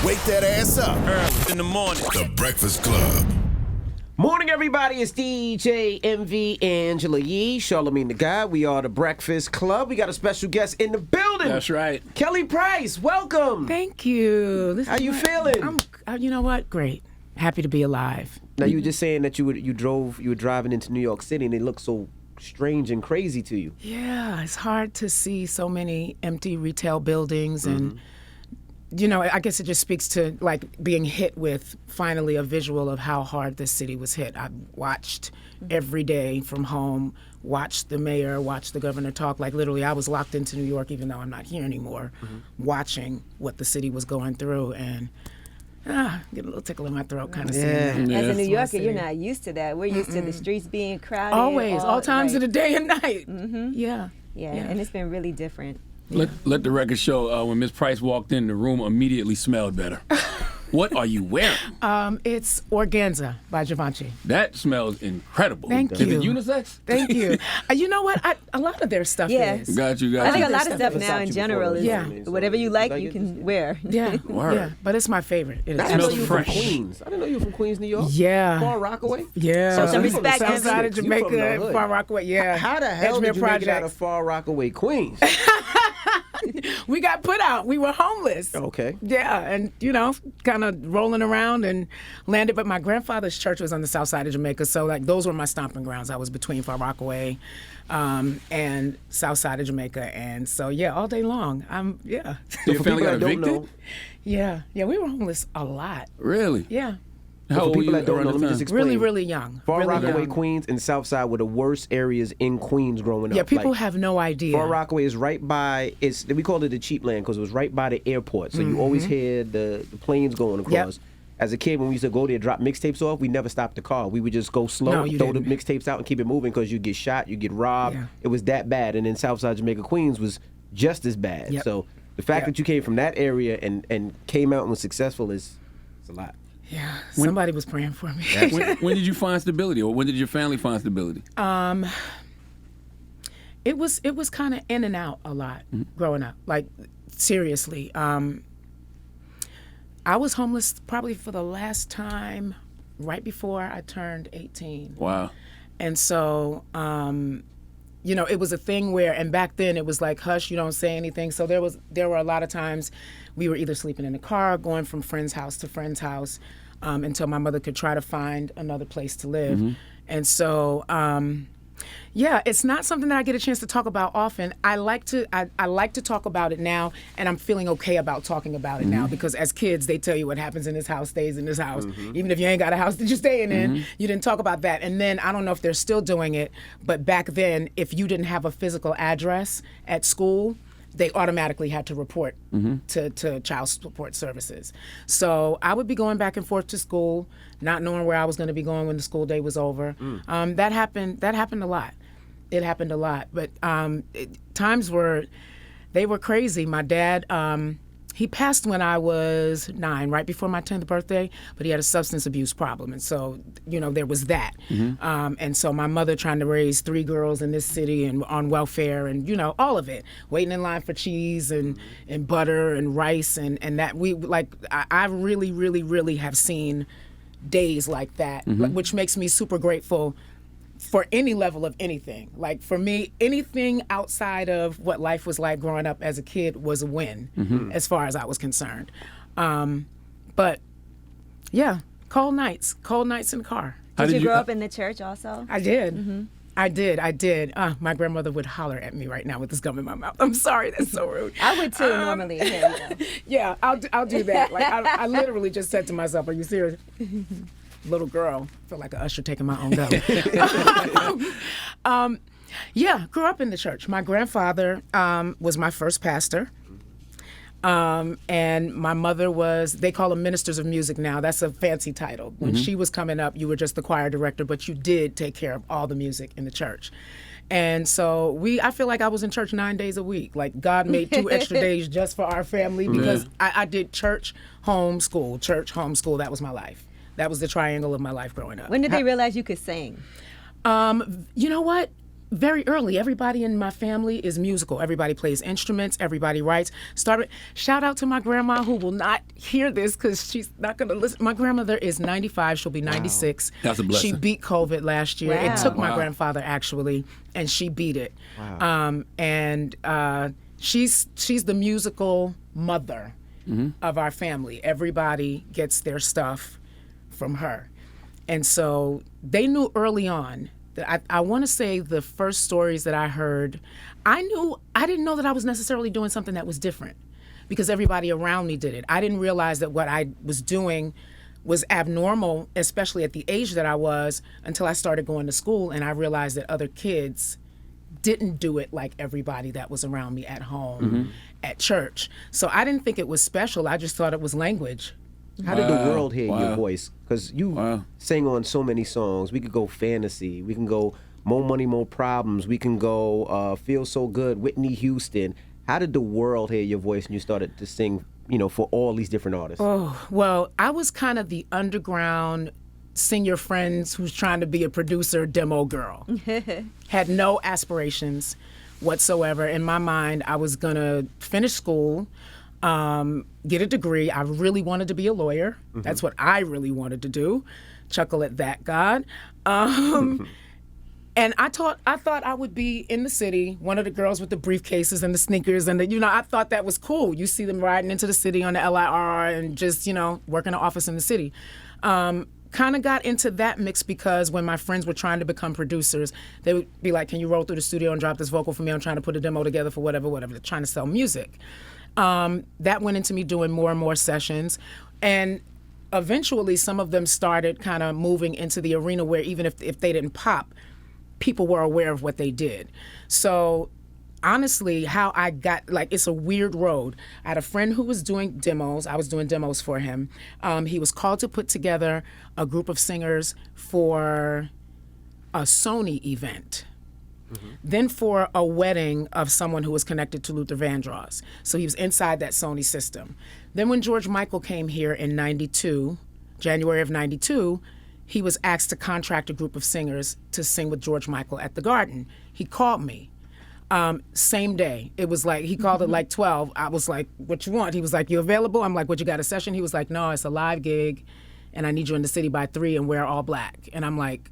Wake that ass up. Early in the morning. The Breakfast Club. Morning, everybody. It's DJ MV Angela Yee, Charlamagne the Guy. We are the Breakfast Club. We got a special guest in the building. That's right. Kelly Price, welcome. Thank you. How you feeling? You know what? Great. Happy to be alive. Now, you were just saying that you were driving into New York City and it looked so strange and crazy to you. Yeah, it's hard to see so many empty retail buildings and I guess it just speaks to like being hit with finally a visual of how hard this city was hit. I watched every day from home, watched the mayor, watched the governor talk. Like literally I was locked into New York even though I'm not here anymore, watching what the city was going through and get a little tickle in my throat kind of seeing that. As a New Yorker, you're not used to that. We're used to the streets being crowded. Always, all times of the day and night. Yeah, and it's been really different. Let the record show when Miss Price walked in, the room immediately smelled better. What are you wearing? It's Organza by Givenchy. That smells incredible. Thank Is you. it unisex? Thank you. You know what? A lot of their stuff is. Got you. I think a you. lot of stuff now in general is whatever you like, you can wear. Yeah, Word. yeah. But it's my favorite. It I is didn't know smells you were from fresh. Queens. I didn't know you were from Queens, New York. Yeah. Far Rockaway? Yeah. So some you from the respect. South South side of Six. You from the Jamaica, hood. Far Rockaway, yeah. How the hell Edgemere did you make it out of Projects. Far Rockaway, Queens? We got put out. We were homeless. Okay. Yeah, and kind of rolling around and landed. But my grandfather's church was on the south side of Jamaica, so like those were my stomping grounds. I was between Far Rockaway and south side of Jamaica, and so all day long. Your family got evicted? Yeah, we were homeless a lot. Really? Yeah, How For old were people you that don't around know, the let me time? just explain. really, really young. Far really Rockaway, young. Queens, and South Side were the worst areas in Queens growing up. Yeah, people Like, have no idea. Far Rockaway is right by, we called it the cheap land because it was right by the airport. So you always hear the planes going across. Yep. As a kid, when we used to go there, drop mixtapes off, we never stopped the car. We would just go slow, No, you throw the didn't. mixtapes out and keep it moving because you get shot, you get robbed. Yeah. It was that bad. And then Southside Jamaica, Queens was just as bad. Yep. So the fact that you came from that area and came out and was successful is a lot. Yeah, somebody was praying for me. When did you find stability, or when did your family find stability? It was kind of in and out a lot growing up. Like seriously, I was homeless probably for the last time right before I turned 18. Wow. And so, it was a thing where, and back then it was like, hush, you don't say anything. So there were a lot of times we were either sleeping in the car, going from friend's house to friend's house, until my mother could try to find another place to live. And so, it's not something that I get a chance to talk about often. I like to talk about it now, and I'm feeling okay about talking about it now because as kids, they tell you what happens in this house stays in this house. Even if you ain't got a house that you're staying in, you didn't talk about that. And then I don't know if they're still doing it, but back then, if you didn't have a physical address at school, they automatically had to report to child support services. So I would be going back and forth to school, not knowing where I was going to be going when the school day was over. That happened a lot. It happened a lot. But times were crazy. My dad, he passed when I was 9, right before my 10th birthday, but he had a substance abuse problem. And so, there was that. And so my mother trying to raise 3 girls in this city and on welfare and, all of it, waiting in line for cheese and butter and rice and that I really, really, really have seen days like that, which makes me super grateful for any level of anything. Like for me, anything outside of what life was like growing up as a kid was a win as far as I was concerned. But yeah, cold nights in the car. Did you grow up in the church also? I did. I did. My grandmother would holler at me right now with this gum in my mouth. I'm sorry, that's so rude. I would too normally. Yeah, yeah, I'll do that. Like I literally just said to myself, "Are you serious?" Little girl, feel like an usher taking my own go. Grew up in the church. My grandfather was my first pastor. And my mother was, they call them ministers of music now. That's a fancy title. When she was coming up, you were just the choir director, but you did take care of all the music in the church. And so I feel like I was in church 9 days a week. Like God made 2 extra days just for our family because I did church, home, school. That was my life. That was the triangle of my life growing up. When did they realize you could sing? You know what? very early. Everybody in my family is musical. Everybody plays instruments. Everybody writes. Shout out to my grandma, who will not hear this because she's not going to listen. My grandmother is 95. She'll be 96. That's a blessing. She beat COVID last year. Wow. It took my grandfather, actually, and she beat it. Wow. She's the musical mother of our family. Everybody gets their stuff from her. And so they knew early on. I want to say the first stories that I heard, I didn't know that I was necessarily doing something that was different because everybody around me did it. I didn't realize that what I was doing was abnormal, especially at the age that I was, until I started going to school and I realized that other kids didn't do it like everybody that was around me at home, at church. So I didn't think it was special. I just thought it was language. How did the world hear your voice? Because you Wow. sang on so many songs. We could go Fantasy. We can go More Money, More Problems. We can go Feel So Good, Whitney Houston. How did the world hear your voice when you started to sing, for all these different artists? Oh, well, I was kind of the underground sing your friends who's trying to be a producer demo girl. Had no aspirations whatsoever. In my mind, I was going to finish school, get a degree. I really wanted to be a lawyer. That's what I really wanted to do. Chuckle at that, God. And I thought I would be in the city, one of the girls with the briefcases and the sneakers, and I thought that was cool. You see them riding into the city on the LIR and just, work in an office in the city. Kind of got into that mix because when my friends were trying to become producers, they would be like, can you roll through the studio and drop this vocal for me? I'm trying to put a demo together for whatever, they're trying to sell music. That went into me doing more and more sessions. And eventually some of them started kind of moving into the arena where even if they didn't pop, people were aware of what they did. So honestly, how I got, it's a weird road. I had a friend who was doing demos. I was doing demos for him. He was called to put together a group of singers for a Sony event. Then for a wedding of someone who was connected to Luther Vandross. So he was inside that Sony system. Then when George Michael came here in January of 92, he was asked to contract a group of singers to sing with George Michael at the Garden. He called me. Same day. It was like, he called at 12. I was like, what you want? He was like, you available? I'm like, what, you got a session? He was like, no, it's a live gig and I need you in the city by 3 and wear all black. And I'm like,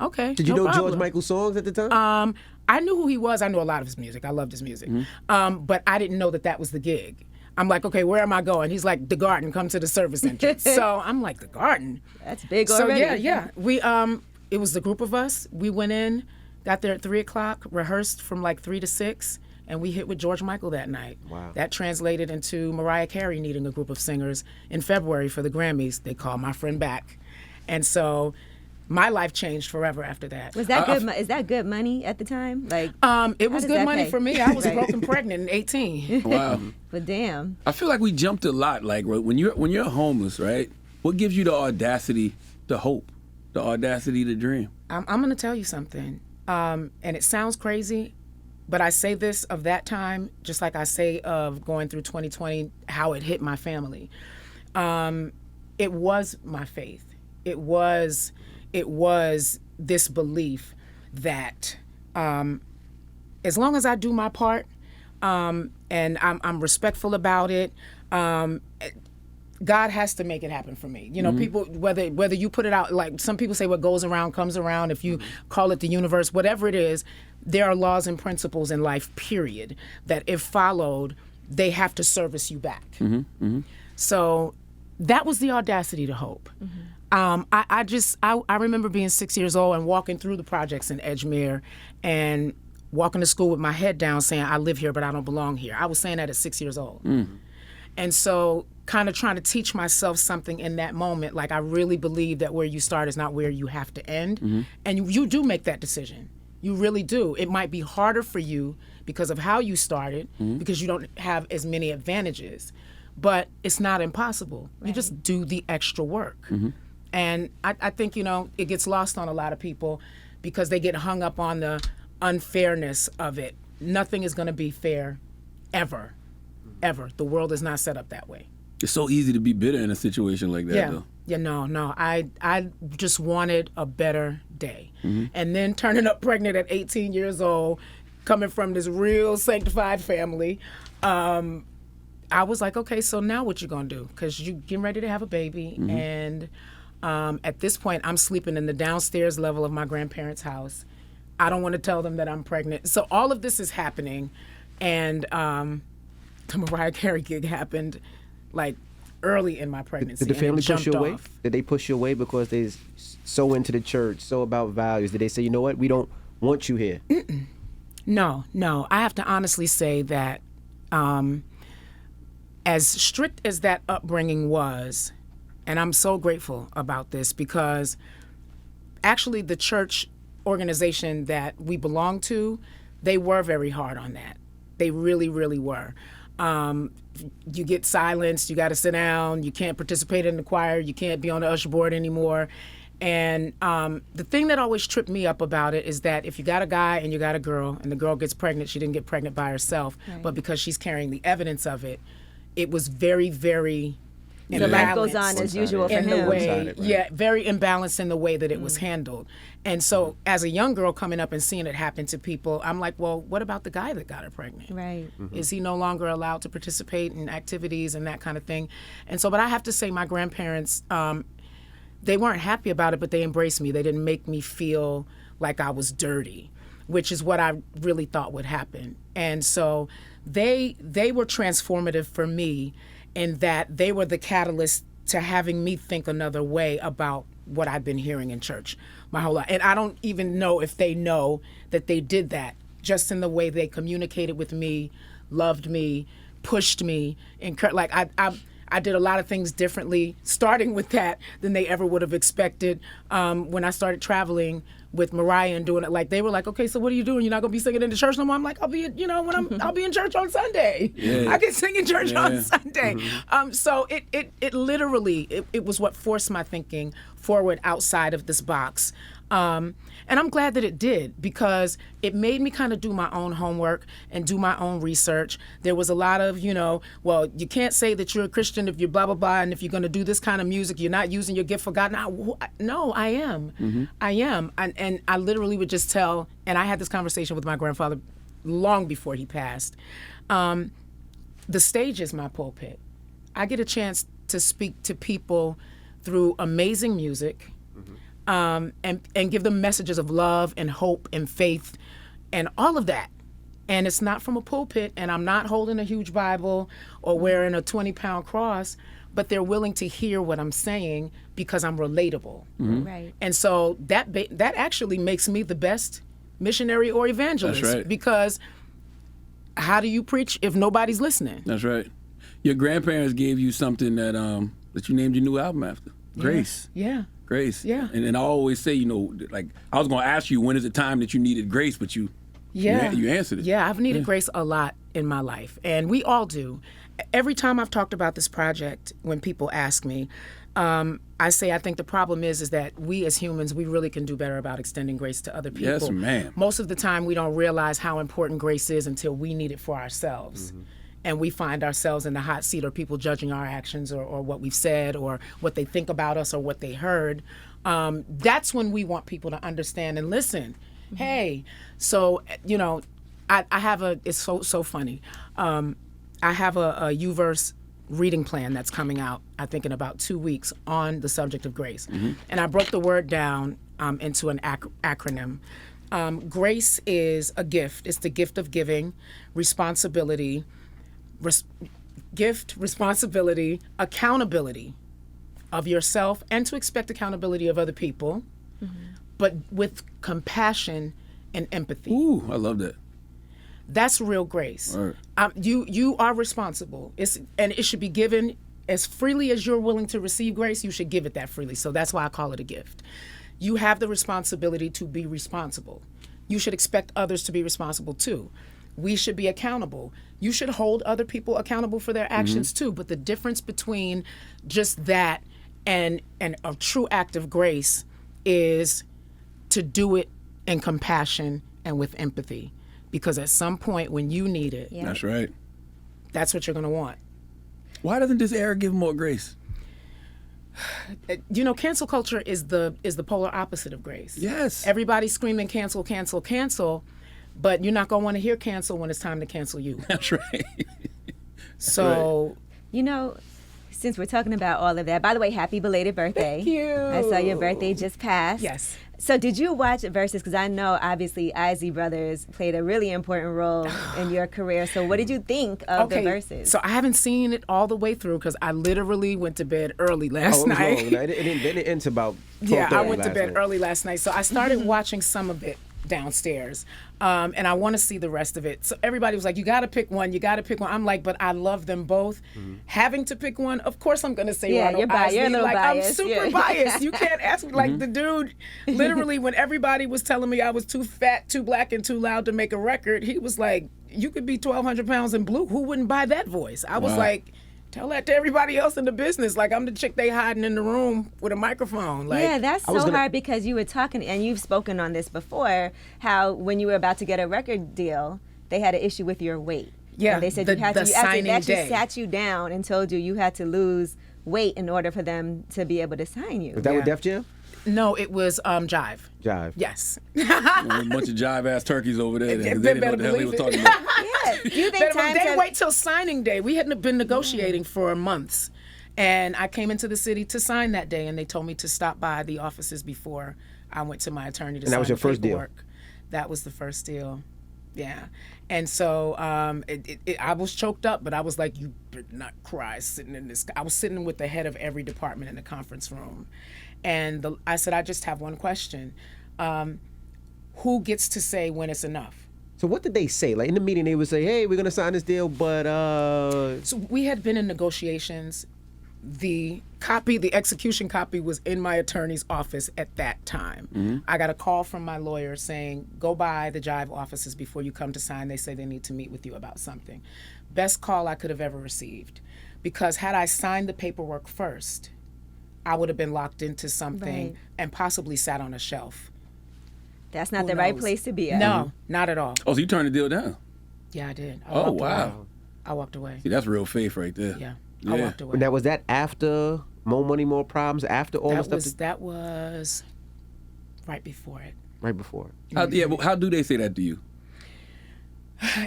okay. Did you know George Michael songs at the time? I knew who he was. I knew a lot of his music. I loved his music. But I didn't know that was the gig. I'm like, okay, where am I going? He's like, the Garden, come to the service entrance. So I'm like, the Garden? That's big already. So yeah. We, it was the group of us. We went in, got there at 3 o'clock, rehearsed from 3 to 6, and we hit with George Michael that night. Wow. That translated into Mariah Carey needing a group of singers in February for the Grammys. They called my friend back. And so my life changed forever after that. Was that good? Is that good money at the time? It was good money for me. I was broke and pregnant at 18. Wow. But damn. I feel like we jumped a lot. When you're homeless, right? What gives you the audacity to hope, the audacity to dream? I'm going to tell you something, and it sounds crazy, but I say this of that time, just like I say of going through 2020, how it hit my family. It was my faith. It was this belief that as long as I do my part and I'm respectful about it, God has to make it happen for me. People, whether you put it out, some people say what goes around comes around, if you call it the universe, whatever it is, there are laws and principles in life, period, that if followed, they have to service you back. So that was the audacity to hope. I remember being 6 years old and walking through the projects in Edgemere and walking to school with my head down saying, I live here, but I don't belong here. I was saying that at 6 years old. And so kind of trying to teach myself something in that moment, I really believe that where you start is not where you have to end. And you do make that decision. You really do. It might be harder for you because of how you started, because you don't have as many advantages. But it's not impossible. Right. You just do the extra work. And I think, it gets lost on a lot of people because they get hung up on the unfairness of it. Nothing is going to be fair, ever. The world is not set up that way. It's so easy to be bitter in a situation like that, though. No. I just wanted a better day. And then turning up pregnant at 18 years old, coming from this real sanctified family, I was like, okay, so now what you gonna do? Because you getting ready to have a baby. And at this point, I'm sleeping in the downstairs level of my grandparents' house. I don't want to tell them that I'm pregnant. So all of this is happening. And the Mariah Carey gig happened like early in my pregnancy. Did the family push you away? Off. Did they push you away because they're so into the church, so about values? Did they say, you know what, we don't want you here? No. I have to honestly say that as strict as that upbringing was, and I'm so grateful about this because actually the church organization that we belong to, they were very hard on that. They really, really were. You get silenced, you got to sit down, you can't participate in the choir, you can't be on the usher board anymore. And the thing that always tripped me up about it is that if you got a guy and you got a girl, and the girl gets pregnant, she didn't get pregnant by herself, but because she's carrying the evidence of it, it was very, very the life goes on as usual for in him. the way, very imbalanced in the way that it was handled. And so as a young girl coming up and seeing it happen to people, I'm like, well, what about the guy that got her pregnant? Right. Is he no longer allowed to participate in activities and that kind of thing? And so, but I have to say my grandparents, they weren't happy about it, but they embraced me. They didn't make me feel like I was dirty, which is what I really thought would happen. And so they were transformative for me in that they were the catalyst to having me think another way about what I've been hearing in church my whole life. And I don't even know if they know that they did that, just in the way they communicated with me, loved me, pushed me, like I did a lot of things differently, starting with that, than they ever would have expected. When I started traveling with Mariah and doing it, like they were like, okay, so what are you doing? You're not gonna be singing in the church no more? I'm like, I'll be in church on Sunday. I can sing in church on Sunday. So it literally it was what forced my thinking forward outside of this box. And I'm glad that it did, because it made me kind of do my own homework and do my own research. There was a lot of, well, you can't say that you're a Christian if you're blah, blah, blah, and if you're going to do this kind of music, you're not using your gift for God. No, I am. I am. And I literally would just tell, and I had this conversation with my grandfather long before he passed. The stage is my pulpit. I get a chance to speak to people through amazing music, and give them messages of love and hope and faith and all of that. And it's not from a pulpit, and I'm not holding a huge Bible or wearing a 20-pound cross, but they're willing to hear what I'm saying because I'm relatable. Right. And so that actually makes me the best missionary or evangelist. That's right. Because how do you preach if nobody's listening? That's right. Your grandparents gave you something that you named your new album after. Grace. Yeah. Grace. Yeah. And I always say, like, I was going to ask you, when is the time that you needed grace, but you answered it. Yeah, I've needed grace a lot in my life, and we all do. Every time I've talked about this project, when people ask me, I say I think the problem is that we as humans, we really can do better about extending grace to other people. Yes, ma'am. Most of the time, we don't realize how important grace is until we need it for ourselves. And we find ourselves in the hot seat, or people judging our actions or what we've said or what they think about us or what they heard. That's when we want people to understand and listen. Hey, so, I have it's so funny. I have a U-verse reading plan that's coming out, I think, in about 2 weeks on the subject of grace. And I broke the word down into an acronym. Grace is a gift. It's the gift of giving, responsibility, responsibility, accountability of yourself, and to expect accountability of other people, but with compassion and empathy. Ooh, I love that. That's real grace. Right. You are responsible. And it should be given as freely as you're willing to receive grace. You should give it that freely. So that's why I call it a gift. You have the responsibility to be responsible. You should expect others to be responsible too. We should be accountable. You should hold other people accountable for their actions too. But the difference between just that and a true act of grace is to do it in compassion and with empathy. Because at some point when you need it, That's right. that's what you're going to want. Why doesn't this era give more grace? Cancel culture is the polar opposite of grace. Yes. Everybody's screaming cancel, cancel, cancel, but you're not going to want to hear cancel when it's time to cancel you. That's right. So, since we're talking about all of that, by the way, happy belated birthday. Thank you. I saw your birthday just passed. Yes. So did you watch Versus? Because I know, obviously, Isley Brothers played a really important role in your career. So what did you think of the Versus? So I haven't seen it all the way through because I literally went to bed early last night. It didn't end about 12:30 Yeah, I went to bed night. early last night. So I started watching some of it downstairs. And I want to see the rest of it. So everybody was like, you got to pick one. I'm like, but I love them both. Having to pick one, of course I'm going to say Ronald Isley. You're a little biased. I'm super biased. You can't ask me. Like the dude, literally, when everybody was telling me I was too fat, too black, and too loud to make a record, he was like, you could be 1,200 pounds in blue. Who wouldn't buy that voice? I was like, tell that to everybody else in the business. Like, I'm the chick they hiding in the room with a microphone. Like, yeah, that's so hard because you were talking, and you've spoken on this before, how when you were about to get a record deal, they had an issue with your weight. Yeah, and they said the you had to, signing they actually day. sat you down and told you had to lose weight in order for them to be able to sign you. Was that with Def Jam? No, it was Jive. Jive. Yes. A bunch of jive-ass turkeys over there. They didn't know what the hell they was talking about. Yeah. Do you think They wait till signing day. We hadn't been negotiating for months. And I came into the city to sign that day, and they told me to stop by the offices before I went to my attorney to sign the paperwork. And that was your first deal? That was the first deal. Yeah. And so I was choked up, but I was like, you better not cry sitting in this. I was sitting with the head of every department in the conference room. And I said, I just have one question. Who gets to say when it's enough? So what did they say? Like in the meeting, they would say, hey, we're going to sign this deal, but... So we had been in negotiations. The execution copy was in my attorney's office at that time. I got a call from my lawyer saying, go by the Jive offices before you come to sign. They say they need to meet with you about something. Best call I could have ever received. Because had I signed the paperwork first, I would have been locked into something and possibly sat on a shelf. That's not the right place to be at. No, not at all. Oh, so you turned the deal down? Yeah, I did. I Oh, walked wow. away. I walked away. See, that's real faith right there. Yeah, Yeah. I walked away. Now, was that after More Money, More Problems? After all the stuff? That was right before it. Right before. But how do they say that to you?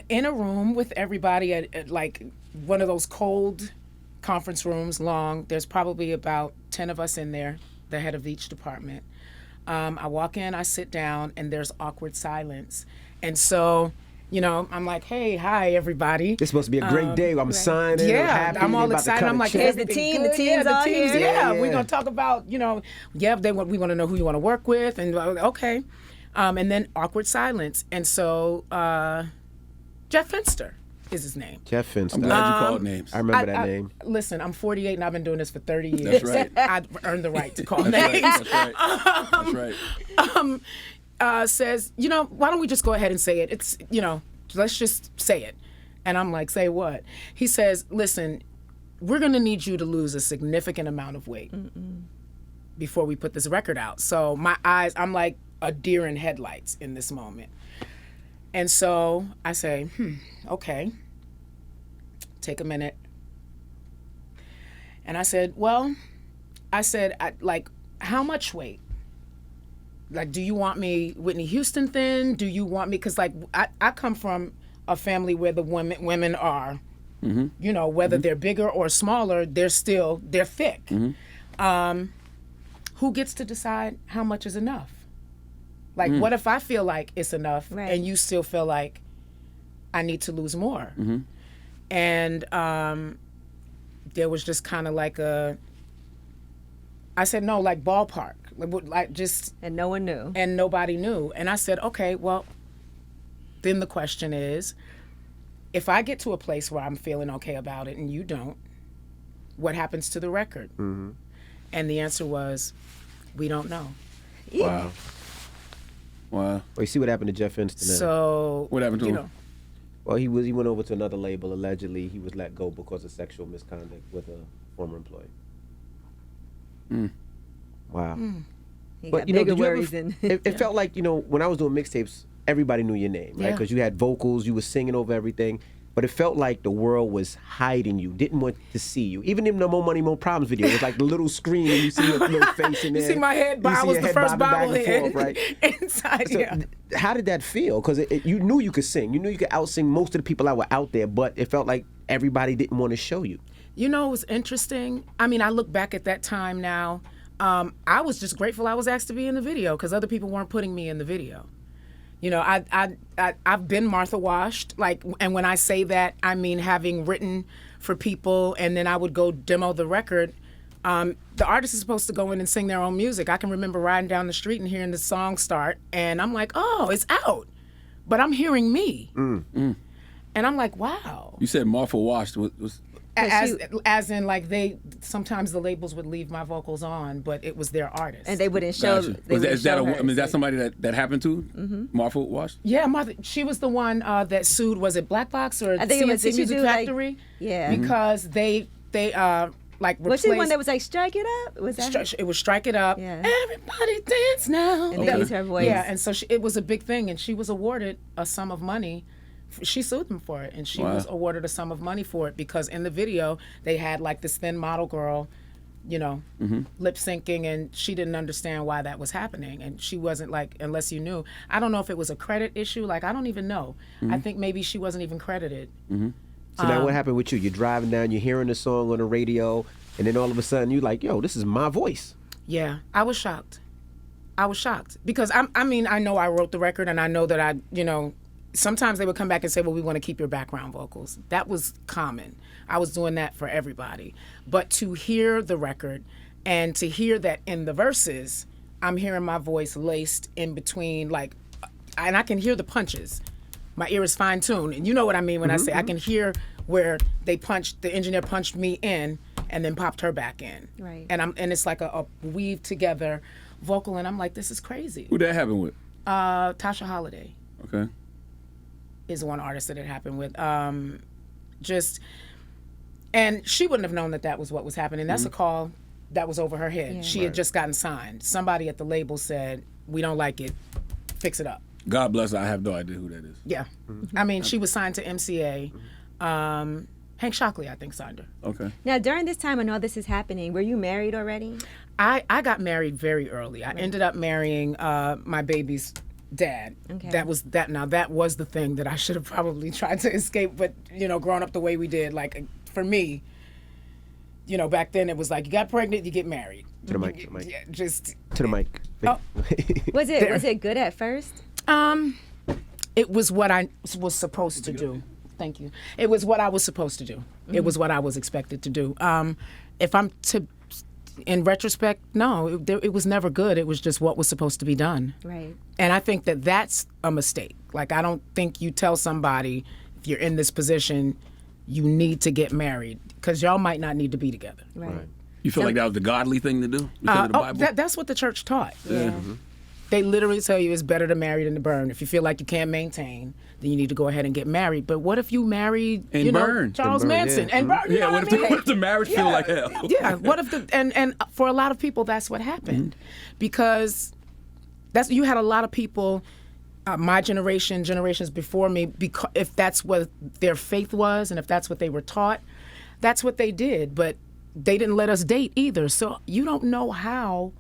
In a room with everybody at like one of those cold conference rooms, long. There's probably about 10 of us in there, the head of each department. I walk in, I sit down, and there's awkward silence. And so, I'm like, hey, hi, everybody. This must be a great day. I'm signing. Yeah, I'm happy. I'm all about to excited. cut I'm a like, check. Here's the everything team. The good? team's all here. Yeah, Yeah. we're going to talk about, we want to know who you want to work with. And okay. And then awkward silence. And so Jeff Finster is his name. Jeff Finster. I'm glad you called names. I remember that name. Listen, I'm 48 and I've been doing this for 30 years. That's right. I've earned the right to call That's names. right. That's right. That's right. Says, why don't we just go ahead and say it? It's, let's just say it. And I'm like, say what? He says, listen, we're going to need you to lose a significant amount of weight before we put this record out. So my eyes, I'm like a deer in headlights in this moment. And so I say, okay. Take a minute. And I said, how much weight? Like, do you want me Whitney Houston thin? Do you want me, because like I come from a family where the women are, whether they're bigger or smaller, they're thick. Who gets to decide how much is enough? Like, what if I feel like it's enough and you still feel like I need to lose more? And there was just kind of like I said, no, like ballpark. Like just. And no one knew. And nobody knew. And I said, okay, well, then the question is, if I get to a place where I'm feeling okay about it and you don't, what happens to the record? And the answer was, we don't know. Wow. Wow. Well, you see what happened to Jeff Finster now. So. What happened to him? Well, he went over to another label. Allegedly, he was let go because of sexual misconduct with a former employee. Wow. He got bigger worries than... It felt like, when I was doing mixtapes, everybody knew your name, right? Because you had vocals, you were singing over everything. but it felt like the world was hiding you, didn't want to see you. Even in the More Money, More Problems video, it was like the little screen and you see your little face in there. You see my head, I was the first bobblehead right? inside. So Yeah. how did that feel? Because you knew you could sing. You knew you could out-sing most of the people that were out there, but it felt like everybody didn't want to show you. You know, it was interesting. I mean, I look back at that time now. I was just grateful I was asked to be in the video because other people weren't putting me in the video. You know, I've been Martha washed, like, and when I say that, I mean having written for people, and then I would go demo the record. The artist is supposed to go in and sing their own music. I can remember riding down the street and hearing the song start, and I'm like, oh, it's out, but I'm hearing me, and I'm like, wow. You said Martha washed was As in, like, sometimes the labels would leave my vocals on, but it was their artist. And they wouldn't show. Gotcha. They wouldn't show her. Is that somebody that happened to? Martha washed? Yeah, Martha, she was the one that sued, was it Black Box or I think it was, CNC Music Factory? Yeah. Because they like replaced. Was she the one that was like, strike it up? Was that? It was Strike It Up. Yeah. Everybody dance now. And they used her voice. Yeah, and so it was a big thing, and she was awarded a sum of money. She sued them for it, and she was awarded a sum of money for it because in the video they had like this thin model girl, you know, lip syncing, and she didn't understand why that was happening, and she wasn't like, unless you knew. I don't know if it was a credit issue. Like, I don't even know. I think maybe she wasn't even credited. So now what happened with you? You're driving down, you're hearing the song on the radio, and then all of a sudden you're like, yo, this is my voice. Yeah, I was shocked. Because I mean, I know I wrote the record, and I know that sometimes they would come back and say, well, we want to keep your background vocals. That was common. I was doing that for everybody. But to hear the record and to hear that in the verses, I'm hearing my voice laced in between, like, and I can hear the punches. My ear is fine-tuned. And you know what I mean when I say I can hear where the engineer punched me in and then popped her back in. Right. And it's like a weave together vocal, and I'm like, this is crazy. Who that happened with? Tasha Holiday. Okay. Is one artist that it happened with. And she wouldn't have known that was what was happening. That's a call that was over her head. Yeah. She had just gotten signed. Somebody at the label said, we don't like it, fix it up. God bless her. I have no idea who that is. Yeah. I mean, she was signed to MCA. Hank Shockley, I think, signed her. Okay. Now, during this time when all this is happening, were you married already? I got married very early. I ended up marrying my baby's dad. Okay. That was the thing that I should have probably tried to escape, but growing up the way we did, like, for me, back then it was like, you got pregnant, you get married. To the mic. Yeah, just To the mic. Oh. Was it good at first? It was what I was supposed to do. Thank you. It was what I was supposed to do. It was what I was expected to do. If I'm to, in retrospect, no, it was never good. It was just what was supposed to be done. Right. And I think that that's a mistake. Like, I don't think you tell somebody, if you're in this position, you need to get married, because y'all might not need to be together. Right. You feel like that was the godly thing to do because of the Bible? That's what the church taught. Yeah. They literally tell you it's better to marry than to burn. If you feel like you can't maintain, then you need to go ahead and get married. But what if you married, And burn. Charles And burn, Manson yeah. and burn? You know What what I mean? if the marriage feel like hell? Yeah. What if and for a lot of people that's what happened, because you had a lot of people, my generation, generations before me, because if that's what their faith was and if that's what they were taught, that's what they did. But they didn't let us date either, so you don't know how.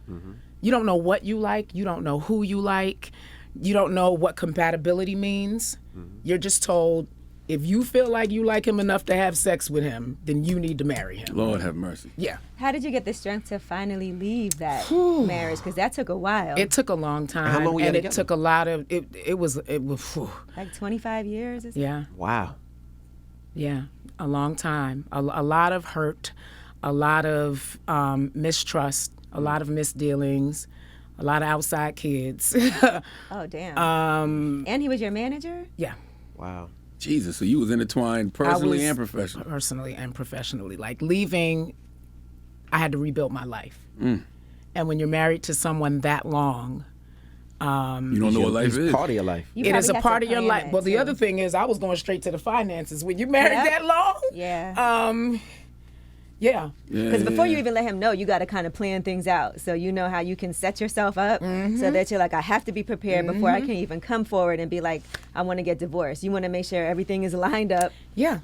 You don't know what you like. You don't know who you like. You don't know what compatibility means. You're just told, if you feel like you like him enough to have sex with him, then you need to marry him. Lord have mercy. Yeah. How did you get the strength to finally leave that marriage? Because that took a while. It took a long time. How long were you and it together? took a lot of, it was. Whew. Like 25 years or something? Yeah. Wow. Yeah. A long time. A lot of hurt, a lot of mistrust, a lot of misdealings, a lot of outside kids. Oh, damn. And he was your manager? Yeah. Wow. Jesus, so you was intertwined personally and professionally. Personally and professionally. Like, leaving, I had to rebuild my life. And when you're married to someone that long, You don't know what life It's is. part of your life. You it is probably a had part to of your plan life. it, Well, the too. other thing is, I was going straight to the finances. When you married Yep. that long, Yeah. Yeah. Because before you even let him know, you got to kind of plan things out. So you know how you can set yourself up so that you're like, I have to be prepared before I can even come forward and be like, I want to get divorced. You want to make sure everything is lined up. Yeah.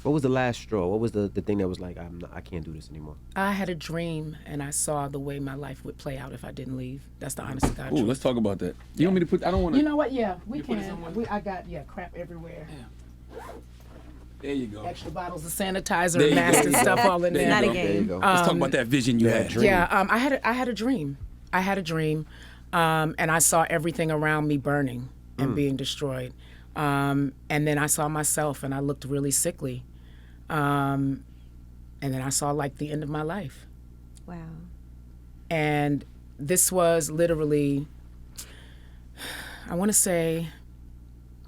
What was the last straw? What was the thing that was like, I can't do this anymore? I had a dream, and I saw the way my life would play out if I didn't leave. That's the honest to God Ooh, truth. let's talk about that. You want me to put? I don't want to. You know what? Yeah, we put it can. somewhere? I got crap everywhere. There you go. Extra bottles of sanitizer There and you masks go. and stuff all in There you there. Not a go. game. There you go. Let's talk about that vision you had. dream. Yeah, I had a dream. I had a dream, and I saw everything around me burning and being destroyed. And then I saw myself, and I looked really sickly. And then I saw like the end of my life. Wow. And this was literally, I want to say,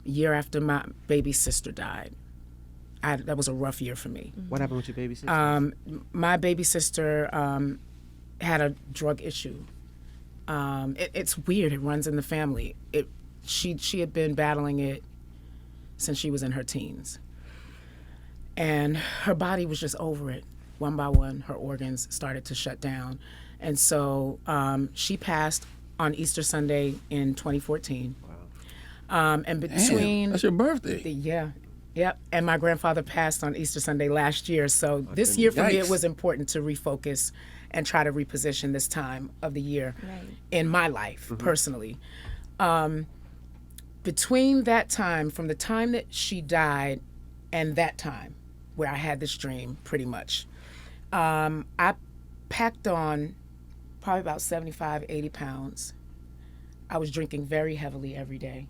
a year after my baby sister died. That was a rough year for me. What happened with your baby sister? My baby sister had a drug issue. It's weird. It runs in the family. She had been battling it since she was in her teens. And her body was just over it. One by one, her organs started to shut down. And so she passed on Easter Sunday in 2014. Wow. And between... Damn, that's your birthday. Yeah. Yep. And my grandfather passed on Easter Sunday last year. So this year for me, Yikes. it was important to refocus and try to reposition this time of the year Right. in my life, personally. Between that time, from the time that she died and that time where I had this dream, pretty much, I packed on probably about 75, 80 pounds. I was drinking very heavily every day.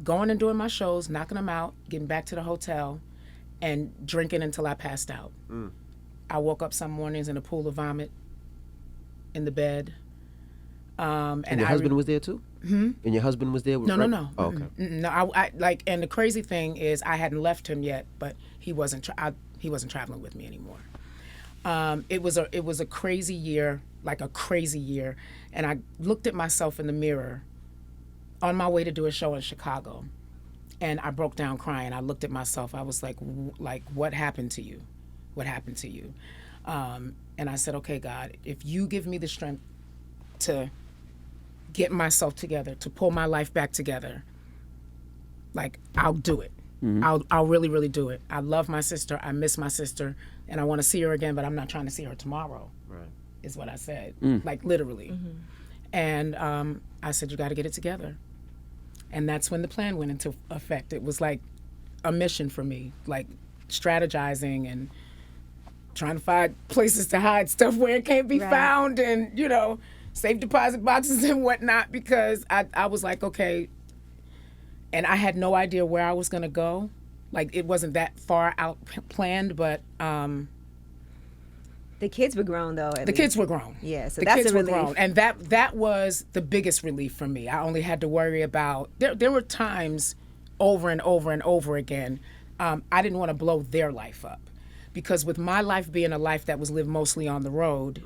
Going and doing my shows, knocking them out, getting back to the hotel, and drinking until I passed out. I woke up some mornings in a pool of vomit in the bed. And your husband was there too? And your husband was there? No. Oh, okay. No, I like, and the crazy thing is, I hadn't left him yet, but he wasn't traveling with me anymore. It was a crazy year, like a crazy year, and I looked at myself in the mirror on my way to do a show in Chicago, and I broke down crying. I looked at myself. I was like, what happened to you? What happened to you? And I said, okay, God, if you give me the strength to get myself together, to pull my life back together, like, I'll do it. I'll really, really do it. I love my sister. I miss my sister, and I want to see her again, but I'm not trying to see her tomorrow. Right. Is what I said, like literally. And I said, you got to get it together. And that's when the plan went into effect. It was like a mission for me, like strategizing and trying to find places to hide stuff where it can't be found, and, safe deposit boxes and whatnot, because I was like, okay. And I had no idea where I was going to go. Like, it wasn't that far out planned, but The kids were grown, though. the kids were grown. Yeah, so the that's kids a were relief. grown, and that was the biggest relief for me. I only had to worry about. There were times, over and over and over again, I didn't want to blow their life up, because with my life being a life that was lived mostly on the road,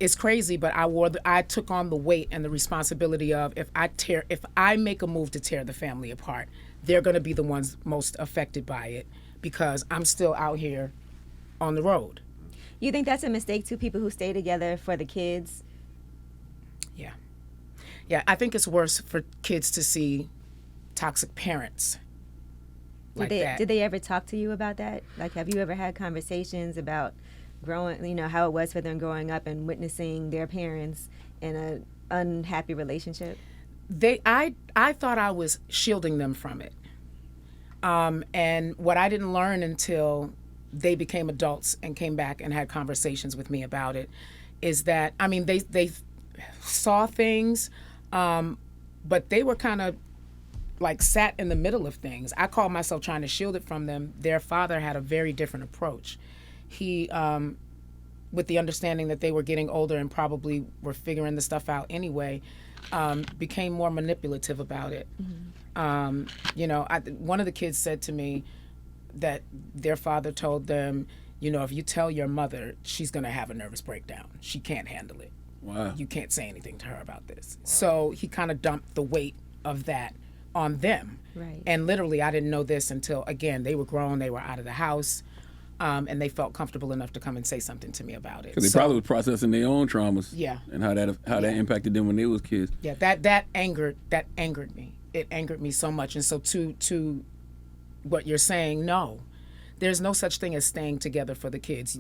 it's crazy. But I took on the weight and the responsibility of, if I make a move to tear the family apart, they're going to be the ones most affected by it, because I'm still out here on the road. You think that's a mistake too? People who stay together for the kids. Yeah, I think it's worse for kids to see toxic parents like that. Did they ever talk to you about that? Like, have you ever had conversations about growing, how it was for them growing up and witnessing their parents in an unhappy relationship? I thought I was shielding them from it. And what I didn't learn until they became adults and came back and had conversations with me about it is that, they saw things, but they were kind of like sat in the middle of things. I call myself trying to shield it from them. Their father had a very different approach. He, with the understanding that they were getting older and probably were figuring the stuff out anyway, became more manipulative about it. One of the kids said to me that their father told them, if you tell your mother, she's going to have a nervous breakdown. She can't handle it. Wow. You can't say anything to her about this. So he kind of dumped the weight of that on them. Right. And literally, I didn't know this until, again, they were grown, they were out of the house, and they felt comfortable enough to come and say something to me about it. Because they probably was processing their own traumas. Yeah. And how that impacted them when they was kids. Yeah, that angered me. It angered me so much. And so to what you're saying, no, there's no such thing as staying together for the kids.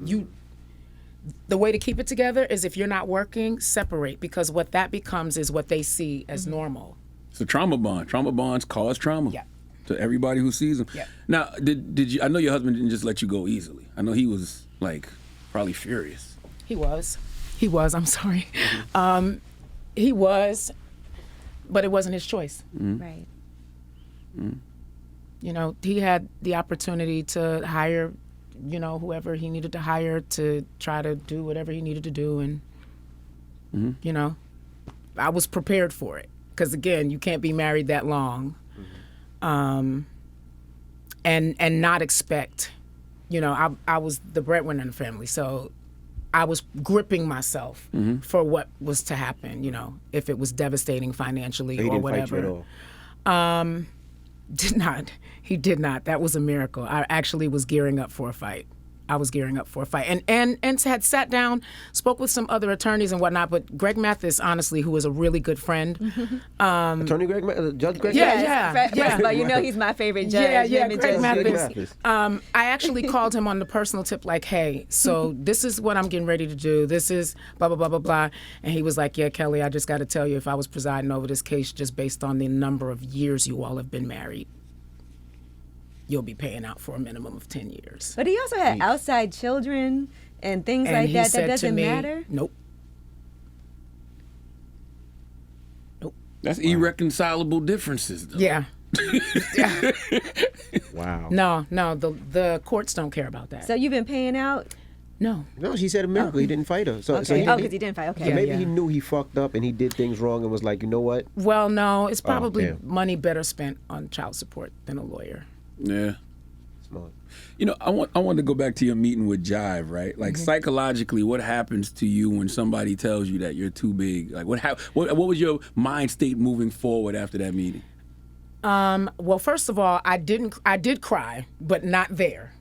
The way to keep it together is if you're not working, separate, because what that becomes is what they see as normal. It's a trauma bond. Trauma bonds cause trauma. Yeah. To everybody who sees them. Yeah. Now, did you? I know your husband didn't just let you go easily. I know he was like probably furious. He was. I'm sorry. He was, but it wasn't his choice. Right. You know, he had the opportunity to hire, you know, whoever he needed to hire to try to do whatever he needed to do, and you know, I was prepared for it because again, you can't be married that long. And not expect, you know, I was the breadwinner in the family, so I was gripping myself for what was to happen, you know, if it was devastating financially or whatever. He didn't fight you at all? He did not. That was a miracle. I actually was gearing up for a fight. And had sat down, spoke with some other attorneys and whatnot, but Greg Mathis, honestly, who was a really good friend. Attorney Greg Judge Greg Yeah, Mathis? First of all, you know he's my favorite judge. Yeah, Him and Greg Judge Mathis. Judy. I actually called him on the personal tip, like, hey, so this is what I'm getting ready to do. This is blah, blah, blah, blah, blah. And he was like, yeah, Kelly, I just got to tell you, if I was presiding over this case just based on the number of years you all have been married, you'll be paying out for a minimum of 10 years. But he also had outside children and things And like he that. said That doesn't to me, matter. Nope. That's irreconcilable differences, though. Yeah. Yeah. Wow. No, the courts don't care about that. So you've been paying out? No. No, she said a miracle. He didn't fight her. So Okay. he, Oh, because he didn't fight. Okay. so maybe Yeah. he knew he fucked up and he did things wrong and was like, you know what? Well, no, it's probably damn. money better spent on child support than a lawyer. Yeah. Smart. You know, I want to go back to your meeting with Jive, right? Like psychologically, what happens to you when somebody tells you that you're too big? Like, what was your mind state moving forward after that meeting? Well, first of all, I did cry, but not there.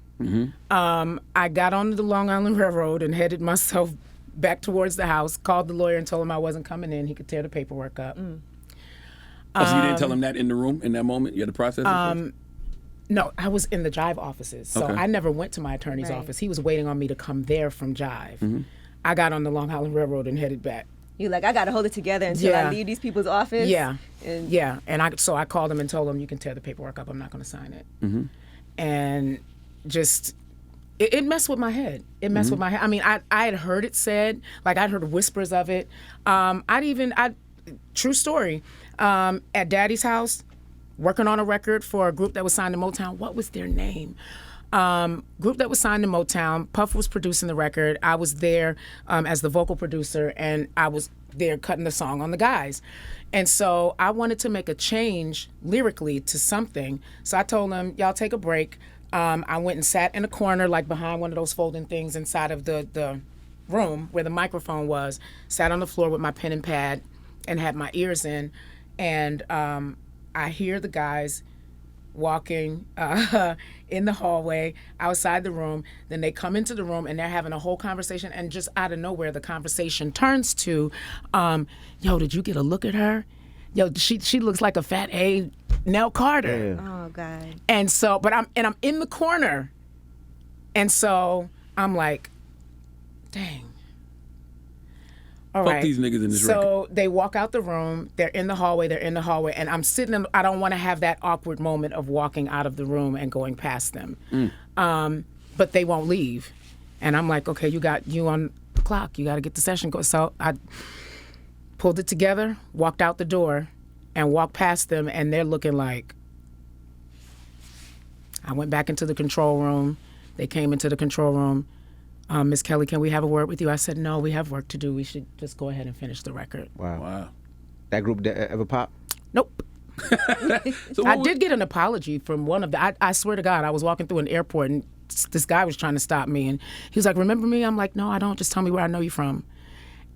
I got on the Long Island Railroad and headed myself back towards the house, called the lawyer and told him I wasn't coming in. He could tear the paperwork up. Oh, so you didn't tell him that in the room in that moment? You had to process it? No, I was in the Jive offices, so Okay. I never went to my attorney's Right. office. He was waiting on me to come there from Jive. I got on the Long Island Railroad and headed back. You like, I got to hold it together until Yeah. I leave these people's office. Yeah, And yeah. And I called him and told him, you can tear the paperwork up. I'm not going to sign it. And just, it messed with my head. It messed with my head. I mean, I had heard it said, like I'd heard whispers of it. True story, at Daddy's house, working on a record for a group that was signed to Motown. What was their name? Group that was signed to Motown. Puff was producing the record. I was there as the vocal producer, and I was there cutting the song on the guys. And so I wanted to make a change lyrically to something. So I told them, y'all take a break. I went and sat in a corner, like behind one of those folding things inside of the room where the microphone was, sat on the floor with my pen and pad and had my ears in. And I hear the guys walking in the hallway outside the room. Then they come into the room and they're having a whole conversation, and just out of nowhere the conversation turns to, yo, did you get a look at her? Yo, she looks like a fat A Nell Carter. oh God. And so, but I'm in the corner. And so I'm like, dang. All Fuck right. these niggas in this record. So they walk out the room. They're in the hallway. And I'm sitting. I don't want to have that awkward moment of walking out of the room and going past them. But they won't leave. And I'm like, okay, you got you on the clock. You got to get the session going. So I pulled it together, walked out the door, and walked past them. And they're looking like. I went back into the control room. They came into the control room. Miss Kelly, can we have a word with you? I said, no, we have work to do. We should just go ahead and finish the record. Wow. That group ever pop? Nope. So I did get an apology from one of the, I swear to God, I was walking through an airport and this guy was trying to stop me and he was like, remember me? I'm like, no, I don't. Just tell me where I know you from.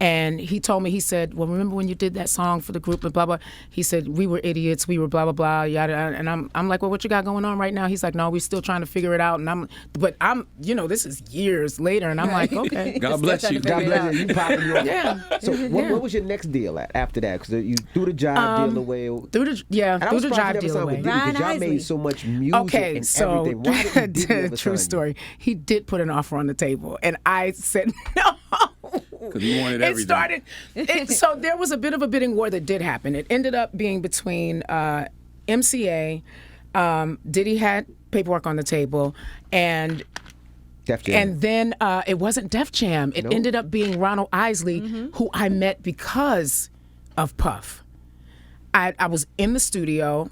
And he told me, he said, well, remember when you did that song for the group and blah, blah. He said, we were idiots. We were blah, blah, blah, yada. And I'm like, well, what you got going on right now? He's like, no, we're still trying to figure it out. And this is years later. And I'm like, okay. God bless you. God bless you. You popping you off. Yeah. So what was your next deal after that? Because you threw the Jive deal away. Threw the Jive deal away. Because y'all made so much music and everything. Why did you never true sign story. He did put an offer on the table. And I said, no. Because you wanted everything. So there was a bit of a bidding war that did happen. It ended up being between MCA, Diddy had paperwork on the table, and Def Jam. And then it wasn't Def Jam. It ended up being Ronald Isley, who I met because of Puff. I was in the studio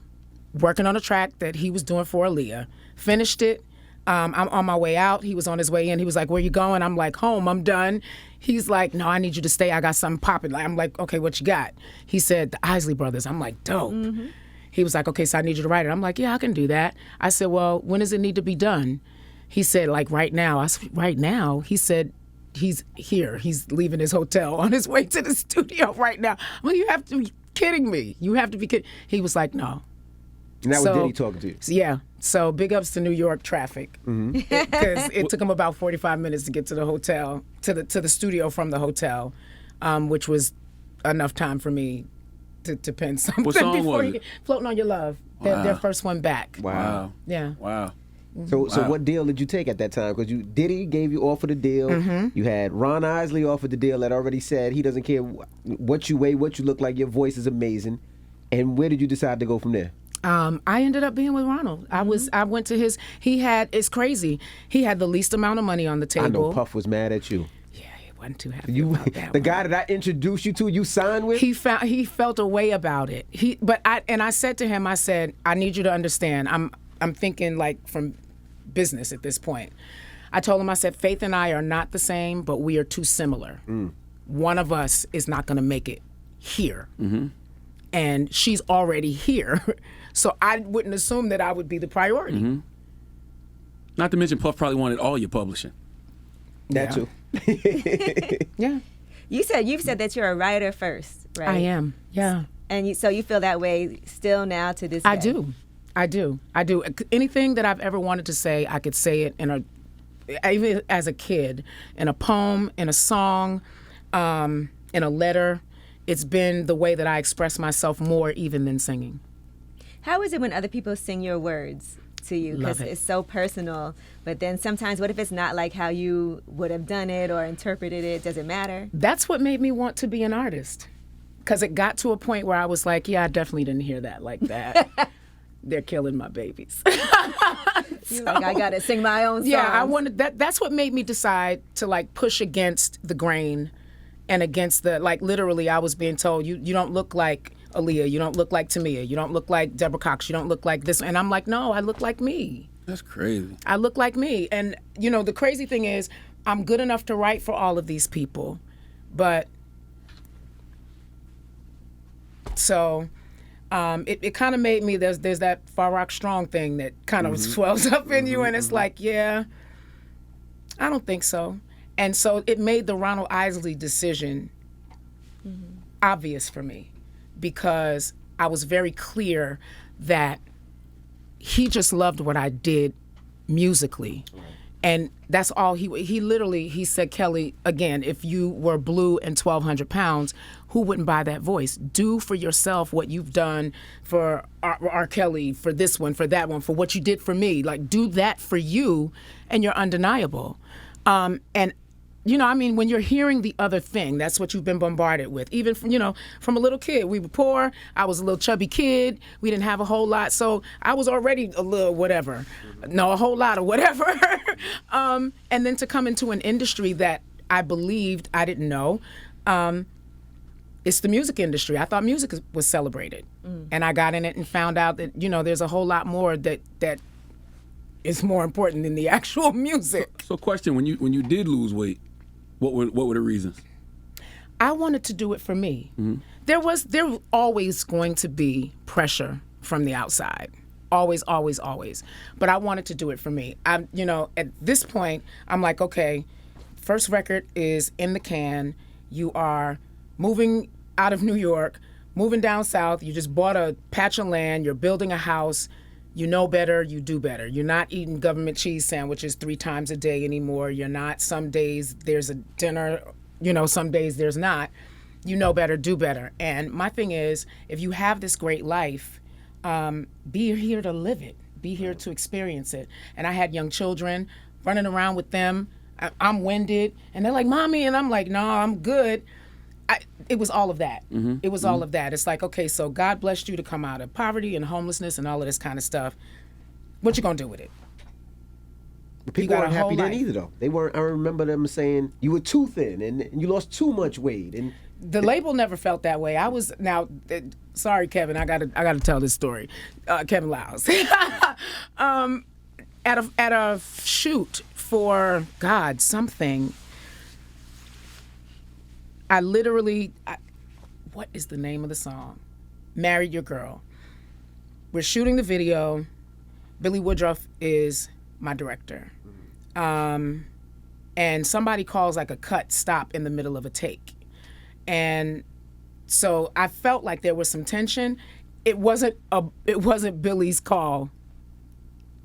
working on a track that he was doing for Aaliyah. Finished it. I'm on my way out. He was on his way in. He was like, where you going? I'm like, home. I'm done. He's like, no, I need you to stay. I got something popping. I'm like, okay, what you got? He said, the Isley Brothers. I'm like, dope. He was like, okay, so I need you to write it. I'm like, yeah, I can do that. I said, well, when does it need to be done? He said, like, right now. I said, right now? He said, he's here. He's leaving his hotel on his way to the studio right now. I'm like, you have to be kidding me. You have to be kidding. He was like, no. And that was Diddy talking to you? Yeah. So big ups to New York traffic. Because it took him about 45 minutes to get to the hotel, to the studio from the hotel, which was enough time for me to pen something. What song before was it? Floating on Your Love. Their first one back. Wow. Yeah. Wow. So what deal did you take at that time? Because Diddy gave you offer the deal. You had Ron Isley offered the deal that already said he doesn't care what you weigh, what you look like, your voice is amazing. And where did you decide to go from there? I ended up being with Ronald. I went to his. It's crazy. He had the least amount of money on the table. I know Puff was mad at you. Yeah, he wasn't too happy about that. The guy that I introduced you to, you signed with. He felt a way about it. I said to him, I said, I need you to understand. I'm thinking like from business at this point. I told him, I said, Faith and I are not the same, but we are too similar. One of us is not going to make it here. And she's already here. So I wouldn't assume that I would be the priority. Not to mention Puff probably wanted all your publishing. That too. Yeah. You've said that you're a writer first, right? I am, yeah. And so you feel that way still now to this day? I do. Anything that I've ever wanted to say, I could say it even as a kid, in a poem, in a song, in a letter. It's been the way that I express myself more even than singing. How is it when other people sing your words to you? Because it's so personal. But then sometimes, what if it's not like how you would have done it or interpreted it? Does it matter? That's what made me want to be an artist. Because it got to a point where I was like, yeah, I definitely didn't hear that like that. They're killing my babies. You're like, I got to sing my own songs. Yeah, I wanted that. That's what made me decide to like push against the grain and against the, like, literally I was being told, you don't look like Aaliyah, you don't look like Tamia, you don't look like Deborah Cox, you don't look like this. And I'm like, no, I look like me. That's crazy. I look like me. And, the crazy thing is, I'm good enough to write for all of these people. But, so, it kind of made me, there's that Far Rock Strong thing that kind of swells up in you, and it's like, yeah, I don't think so. And so it made the Ronald Isley decision obvious for me, because I was very clear that he just loved what I did musically. And that's all he said, Kelly, again, if you were blue and 1,200 pounds, who wouldn't buy that voice? Do for yourself what you've done for R. Kelly, for this one, for that one, for what you did for me. Like, do that for you, and you're undeniable. And when you're hearing the other thing, that's what you've been bombarded with. Even from a little kid, we were poor. I was a little chubby kid. We didn't have a whole lot, so I was already a little whatever. No, a whole lot of whatever. And then to come into an industry that I believed I didn't know. It's the music industry. I thought music was celebrated, and I got in it and found out that there's a whole lot more that is more important than the actual music. So question: when you did lose weight, what were the reasons? I wanted to do it for me. There was always going to be pressure from the outside. Always, always, always. But I wanted to do it for me. At this point, I'm like, okay, first record is in the can. You are moving out of New York, moving down south. You just bought a patch of land. You're building a house. You know better, you do better. You're not eating government cheese sandwiches 3 times a day anymore. You're not, some days there's a dinner, some days there's not. You know better, do better. And my thing is, if you have this great life, be here to live it. Be here to experience it. And I had young children running around with them. I'm winded. And they're like, Mommy. And I'm like, no, I'm good. It was all of that. It was all of that. It's like, okay, so God blessed you to come out of poverty and homelessness and all of this kind of stuff. What you gonna do with it? People weren't happy then either, though. They weren't. I remember them saying you were too thin and you lost too much weight. And the label never felt that way. I was sorry, Kevin. I gotta tell this story. Kevin Lyles. At a shoot for something. I literally, what is the name of the song? Married Your Girl. We're shooting the video. Billy Woodruff is my director. And somebody calls like a cut stop in the middle of a take. And so I felt like there was some tension. It wasn't Billy's call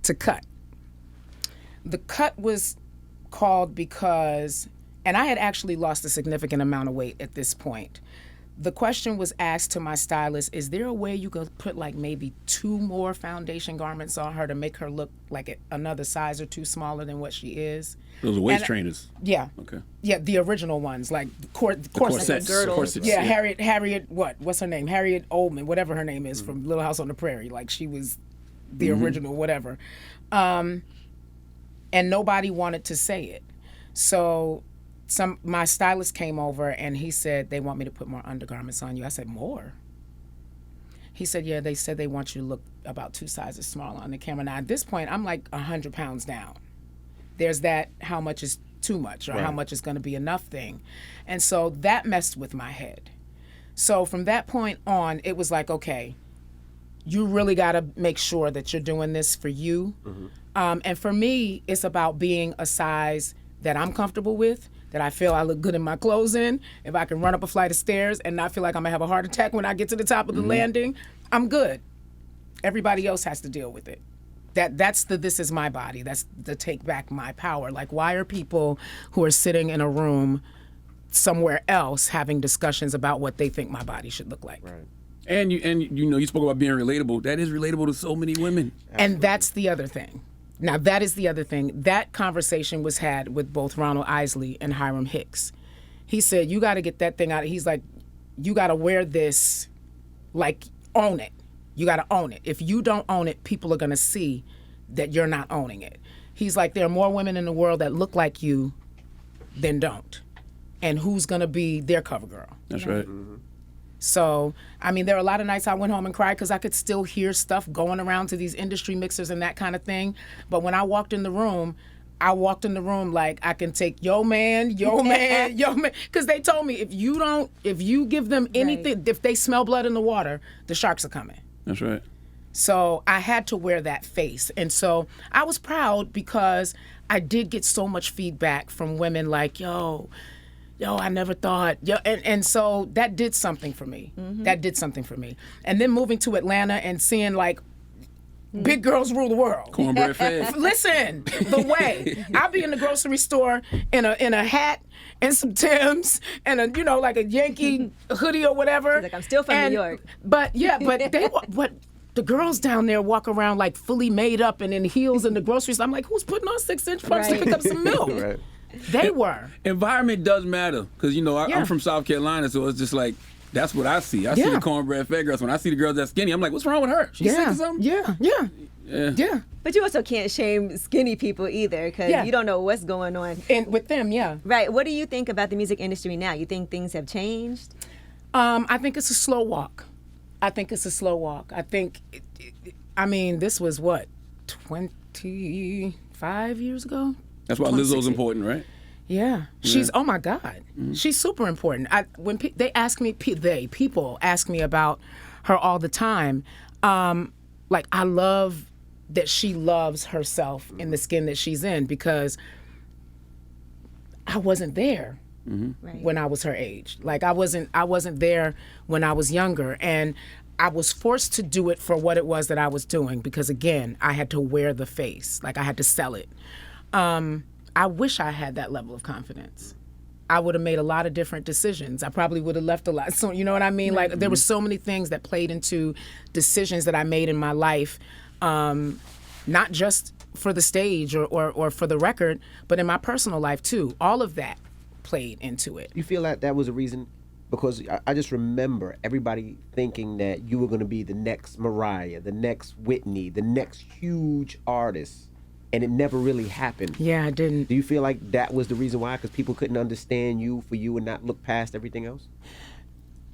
to cut. The cut was called because, and I had actually lost a significant amount of weight at this point. The question was asked to my stylist, is there a way you could put like maybe 2 more foundation garments on her to make her look like another size or 2 smaller than what she is? Those are waist trainers. Yeah. Okay. Yeah, the original ones, like corsets. Girdles. Yeah, Harriet, what's her name? Harriet Oldman, whatever her name is, from Little House on the Prairie. Like she was the original, whatever. And nobody wanted to say it. So my stylist came over and he said, they want me to put more undergarments on you. I said, more? He said, yeah, they said they want you to look about 2 sizes smaller on the camera. Now, at this point, I'm like 100 pounds down. There's that how much is too much or how much is going to be enough thing. And so that messed with my head. So from that point on, it was like, okay, you really got to make sure that you're doing this for you. And for me, it's about being a size that I'm comfortable with, that I feel I look good in my clothes in. If I can run up a flight of stairs and not feel like I'm gonna have a heart attack when I get to the top of the landing, I'm good. Everybody else has to deal with it. That's the this is my body. That's the take back my power. Like, why are people who are sitting in a room somewhere else having discussions about what they think my body should look like? right. And you spoke about being relatable. That is relatable to so many women. And that's the other thing. Now, that is the other thing. That conversation was had with both Ronald Isley and Hiram Hicks. He said, you got to get that thing out. He's like, you got to wear this, like, own it. You got to own it. If you don't own it, people are going to see that you're not owning it. He's like, there are more women in the world that look like you than don't. And who's going to be their cover girl? That's right. So, I mean, there are a lot of nights I went home and cried because I could still hear stuff going around to these industry mixers and that kind of thing. But when I walked in the room like, I can take your man, because they told me if you give them anything, if they smell blood in the water, the sharks are coming. That's right. So I had to wear that face. And so I was proud because I did get so much feedback from women like, yo, I never thought, and so that did something for me. That did something for me. And then moving to Atlanta and seeing like big girls rule the world. Cornbread fed. Listen, the way I'll be in the grocery store in a hat and some Timbs and like a Yankee hoodie or whatever. Like, I'm still from New York. But the girls down there walk around like fully made up and in heels in the grocery store. I'm like, who's putting on 6-inch pumps to pick up some milk? Right. They were. Environment does matter because I'm from South Carolina, so it's just like that's what I see. I see the cornbread fed girls. When I see the girls that skinny, I'm like, what's wrong with her? She's sick or something? Yeah. But you also can't shame skinny people either because you don't know what's going on. And with them, Right. What do you think about the music industry now? You think things have changed? I think it's a slow walk. I think, this was what, 25 years ago? That's why Lizzo's important, right? Yeah. She's, oh my God. She's super important. When people ask me about her all the time, like, I love that she loves herself in the skin that she's in because I wasn't there. Right. when I was her age. Like I wasn't there when I was younger, and I was forced to do it for what it was that I was doing, because again, I had to wear the face, like I had to sell it. I wish I had that level of confidence. I would have made a lot of different decisions. I probably would have left a lot. So you know what I mean? Like there were so many things that played into decisions that I made in my life, not just for the stage or for the record, but in my personal life too. All of that played into it. You feel that was a reason? Because I just remember everybody thinking that you were going to be the next Mariah, the next Whitney, the next huge artist, and it never really happened. Yeah, I didn't. Do you feel like that was the reason why? Because people couldn't understand you for you and not look past everything else?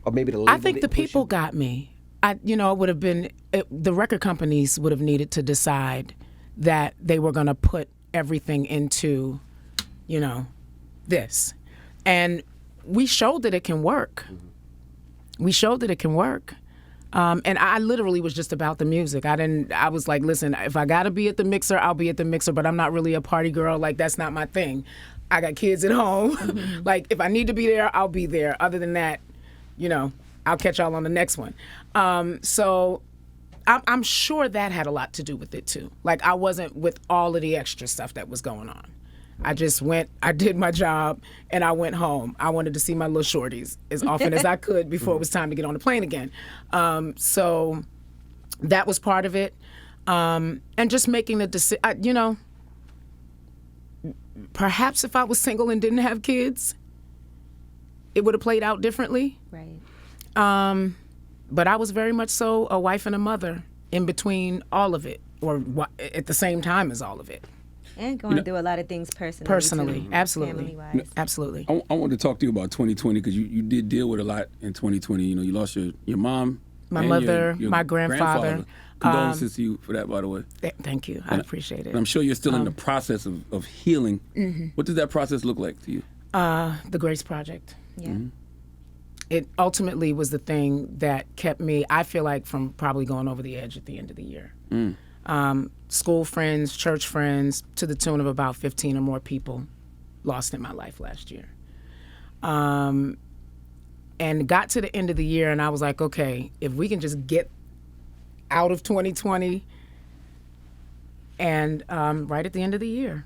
Or maybe the label I think the didn't push people you? got me. It would have been, the record companies would have needed to decide that they were going to put everything into, this. And we showed that it can work. We showed that it can work. And I literally was just about the music. I was like, listen, if I got to be at the mixer, I'll be at the mixer, but I'm not really a party girl. Like, that's not my thing. I got kids at home. Like, if I need to be there, I'll be there. Other than that, I'll catch y'all on the next one. So I'm sure that had a lot to do with it too. Like, I wasn't with all of the extra stuff that was going on. I just went, I did my job, and I went home. I wanted to see my little shorties as often as I could before it was time to get on the plane again. So that was part of it. And just making the decision, perhaps if I was single and didn't have kids, it would have played out differently. Right. But I was very much so a wife and a mother in between all of it, or at the same time as all of it. And going through a lot of things personally. Personally, too, absolutely. family-wise. Absolutely. I wanted to talk to you about 2020 because you did deal with a lot in 2020. You lost your mom, My and your your my grandfather. Condolences to you for that, by the way. Thank you. I appreciate it. And I'm sure you're still in the process of healing. What does that process look like to you? The Grace Project. Yeah. It ultimately was the thing that kept me, I feel like, from probably going over the edge at the end of the year. School friends, church friends, to the tune of about 15 or more people lost in my life last year. And got to the end of the year, and I was like, okay, if we can just get out of 2020, and right at the end of the year,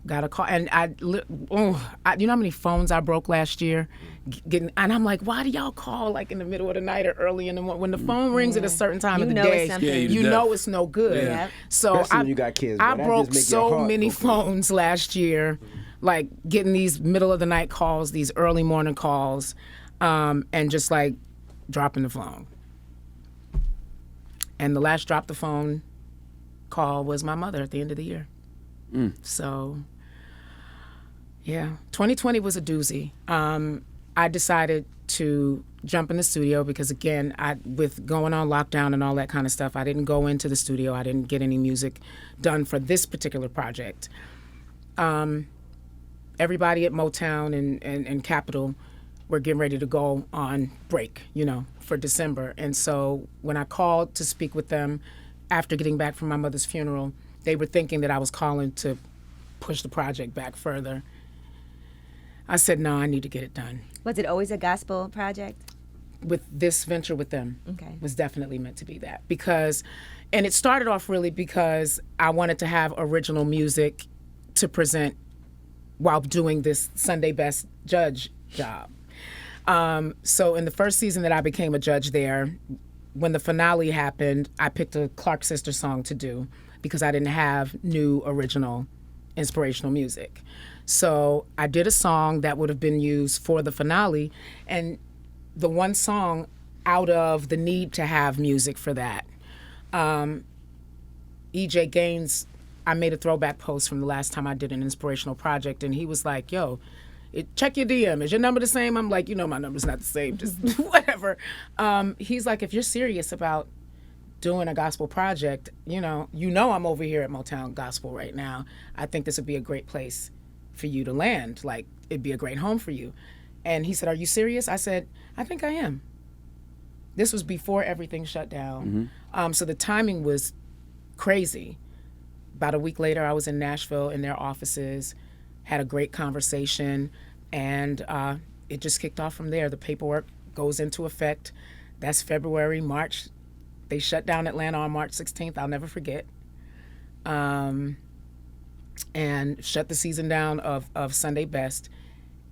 got a call, and you know how many phones I broke last year? And I'm like, why do y'all call like in the middle of the night or early in the morning? When the phone rings at a certain time of the know day, it's something. you know it's no good. Yeah. Yep. So Especially when you got kids, I boy, that broke just make your so heart many go for it. phones last year, like getting these middle of the night calls, these early morning calls, and just like dropping the phone. And the last drop the phone call was my mother at the end of the year. So, yeah, 2020 was a doozy. I decided to jump in the studio because, again, with going on lockdown and all that kind of stuff, I didn't go into the studio. I didn't get any music done for this particular project. Everybody at Motown and Capitol were getting ready to go on break, for December. And so when I called to speak with them after getting back from my mother's funeral, they were thinking that I was calling to push the project back further. I said, no, I need to get it done. Was it always a gospel project? With this venture with them, Okay. was definitely meant to be that. And it started off really because I wanted to have original music to present while doing this Sunday Best judge job. So in the first season that I became a judge there, when the finale happened, I picked a Clark Sister song to do because I didn't have new original inspirational music. So I did a song that would have been used for the finale, and the one song out of the need to have music for that, E.J. Gaines, I made a throwback post from the last time I did an inspirational project, and he was like, yo, check your DM. Is your number the same? I'm like, my number's not the same, just whatever. He's like, if you're serious about doing a gospel project, I'm over here at Motown Gospel right now. I think this would be a great place for you to land. Like, it'd be a great home for you. And he said, are you serious? I said, I think I am. This was before everything shut down. So the timing was crazy. About a week later, I was in Nashville in their offices, had a great conversation. And it just kicked off from there. The paperwork goes into effect. That's February, March. They shut down Atlanta on March 16th. I'll never forget. And shut the season down of Sunday Best.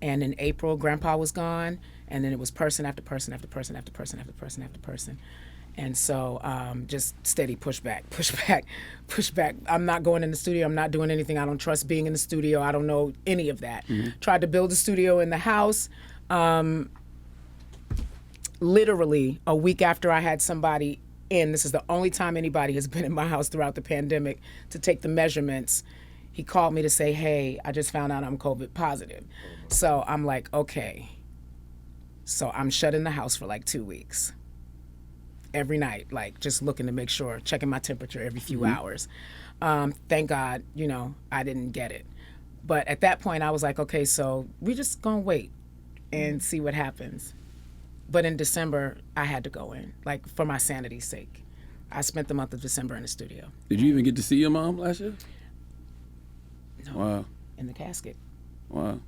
And in April, Grandpa was gone. And then it was person after person after person after person after person after person. And so just steady pushback. I'm not going in the studio. I'm not doing anything. I don't trust being in the studio. I don't know any of that. Tried to build a studio in the house. Literally a week after I had somebody in, this is the only time anybody has been in my house throughout the pandemic to take the measurements. He called me to say, hey, I just found out I'm COVID positive. So I'm like, okay. So I'm shut in the house for like 2 weeks. Every night, like just looking to make sure, checking my temperature every few hours. Thank God, I didn't get it. But at that point I was like, okay, so we just gonna wait and see what happens. But in December, I had to go in, like for my sanity's sake. I spent the month of December in the studio. Did you even get to see your mom last year? No. Wow. In the casket. Wow.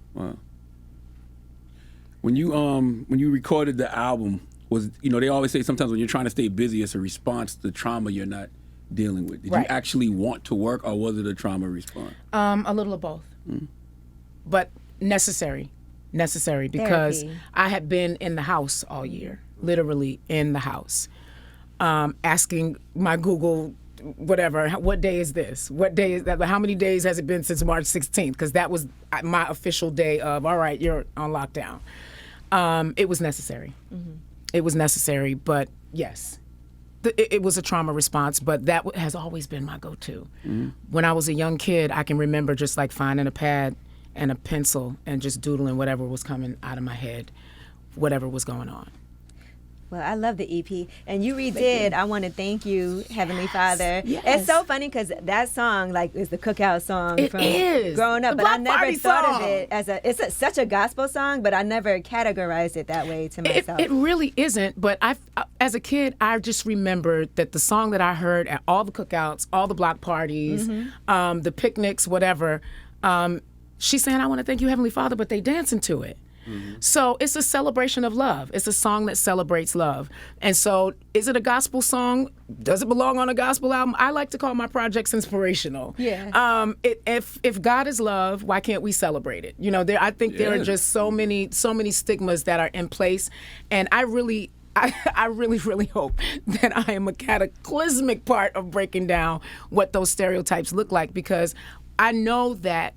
When you recorded the album, was they always say sometimes when you're trying to stay busy, it's a response to trauma you're not dealing with. Did you actually want to work, or was it a trauma response? A little of both, but necessary because Therapy. I had been in the house all year, literally in the house, asking my Google, whatever, what day is this? What day is that? How many days has it been since March 16th? Because that was my official day of, all right, you're on lockdown. It was necessary. It was necessary, but yes, it was a trauma response, but that has always been my go-to. When I was a young kid, I can remember just like finding a pad and a pencil and just doodling whatever was coming out of my head, whatever was going on. Well, I love the EP. And you redid I Want to Thank You, Heavenly Father. Yes. It's so funny because that song is the cookout song It from is. growing up. The But I block never party thought song. of it as such a gospel song, but I never categorized it that way to myself. It really isn't, but as a kid, I just remembered that the song that I heard at all the cookouts, all the block parties, the picnics, whatever, she's saying, I want to thank you, Heavenly Father, but they dancing to it. So it's a celebration of love. It's a song that celebrates love. And so is it a gospel song? Does it belong on a gospel album? I like to call my projects inspirational. Yeah. If God is love, why can't we celebrate it? I think there are just so many stigmas that are in place. And I really hope that I am a cataclysmic part of breaking down what those stereotypes look like, because I know that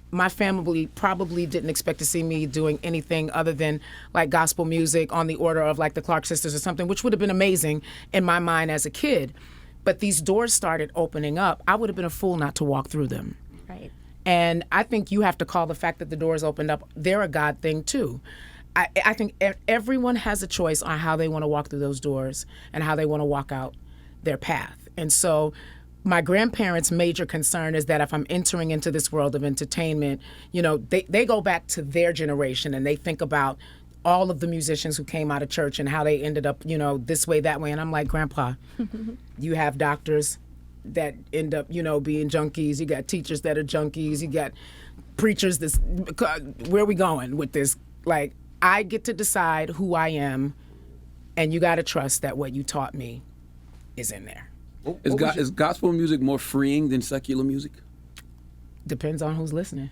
my family probably didn't expect to see me doing anything other than like gospel music on the order of like the Clark Sisters or something, which would have been amazing in my mind as a kid. But these doors started opening up. I would have been a fool not to walk through them. Right. And I think you have to call the fact that the doors opened up, they're a God thing too. I think everyone has a choice on how they want to walk through those doors and how they want to walk out their path. And so my grandparents' major concern is that if I'm entering into this world of entertainment, they go back to their generation and they think about all of the musicians who came out of church and how they ended up, this way, that way. And I'm like, Grandpa, you have doctors that end up, being junkies. You got teachers that are junkies. You got preachers. Where are we going with this? Like, I get to decide who I am, and you got to trust that what you taught me is in there. Is gospel music more freeing than secular music? Depends on who's listening.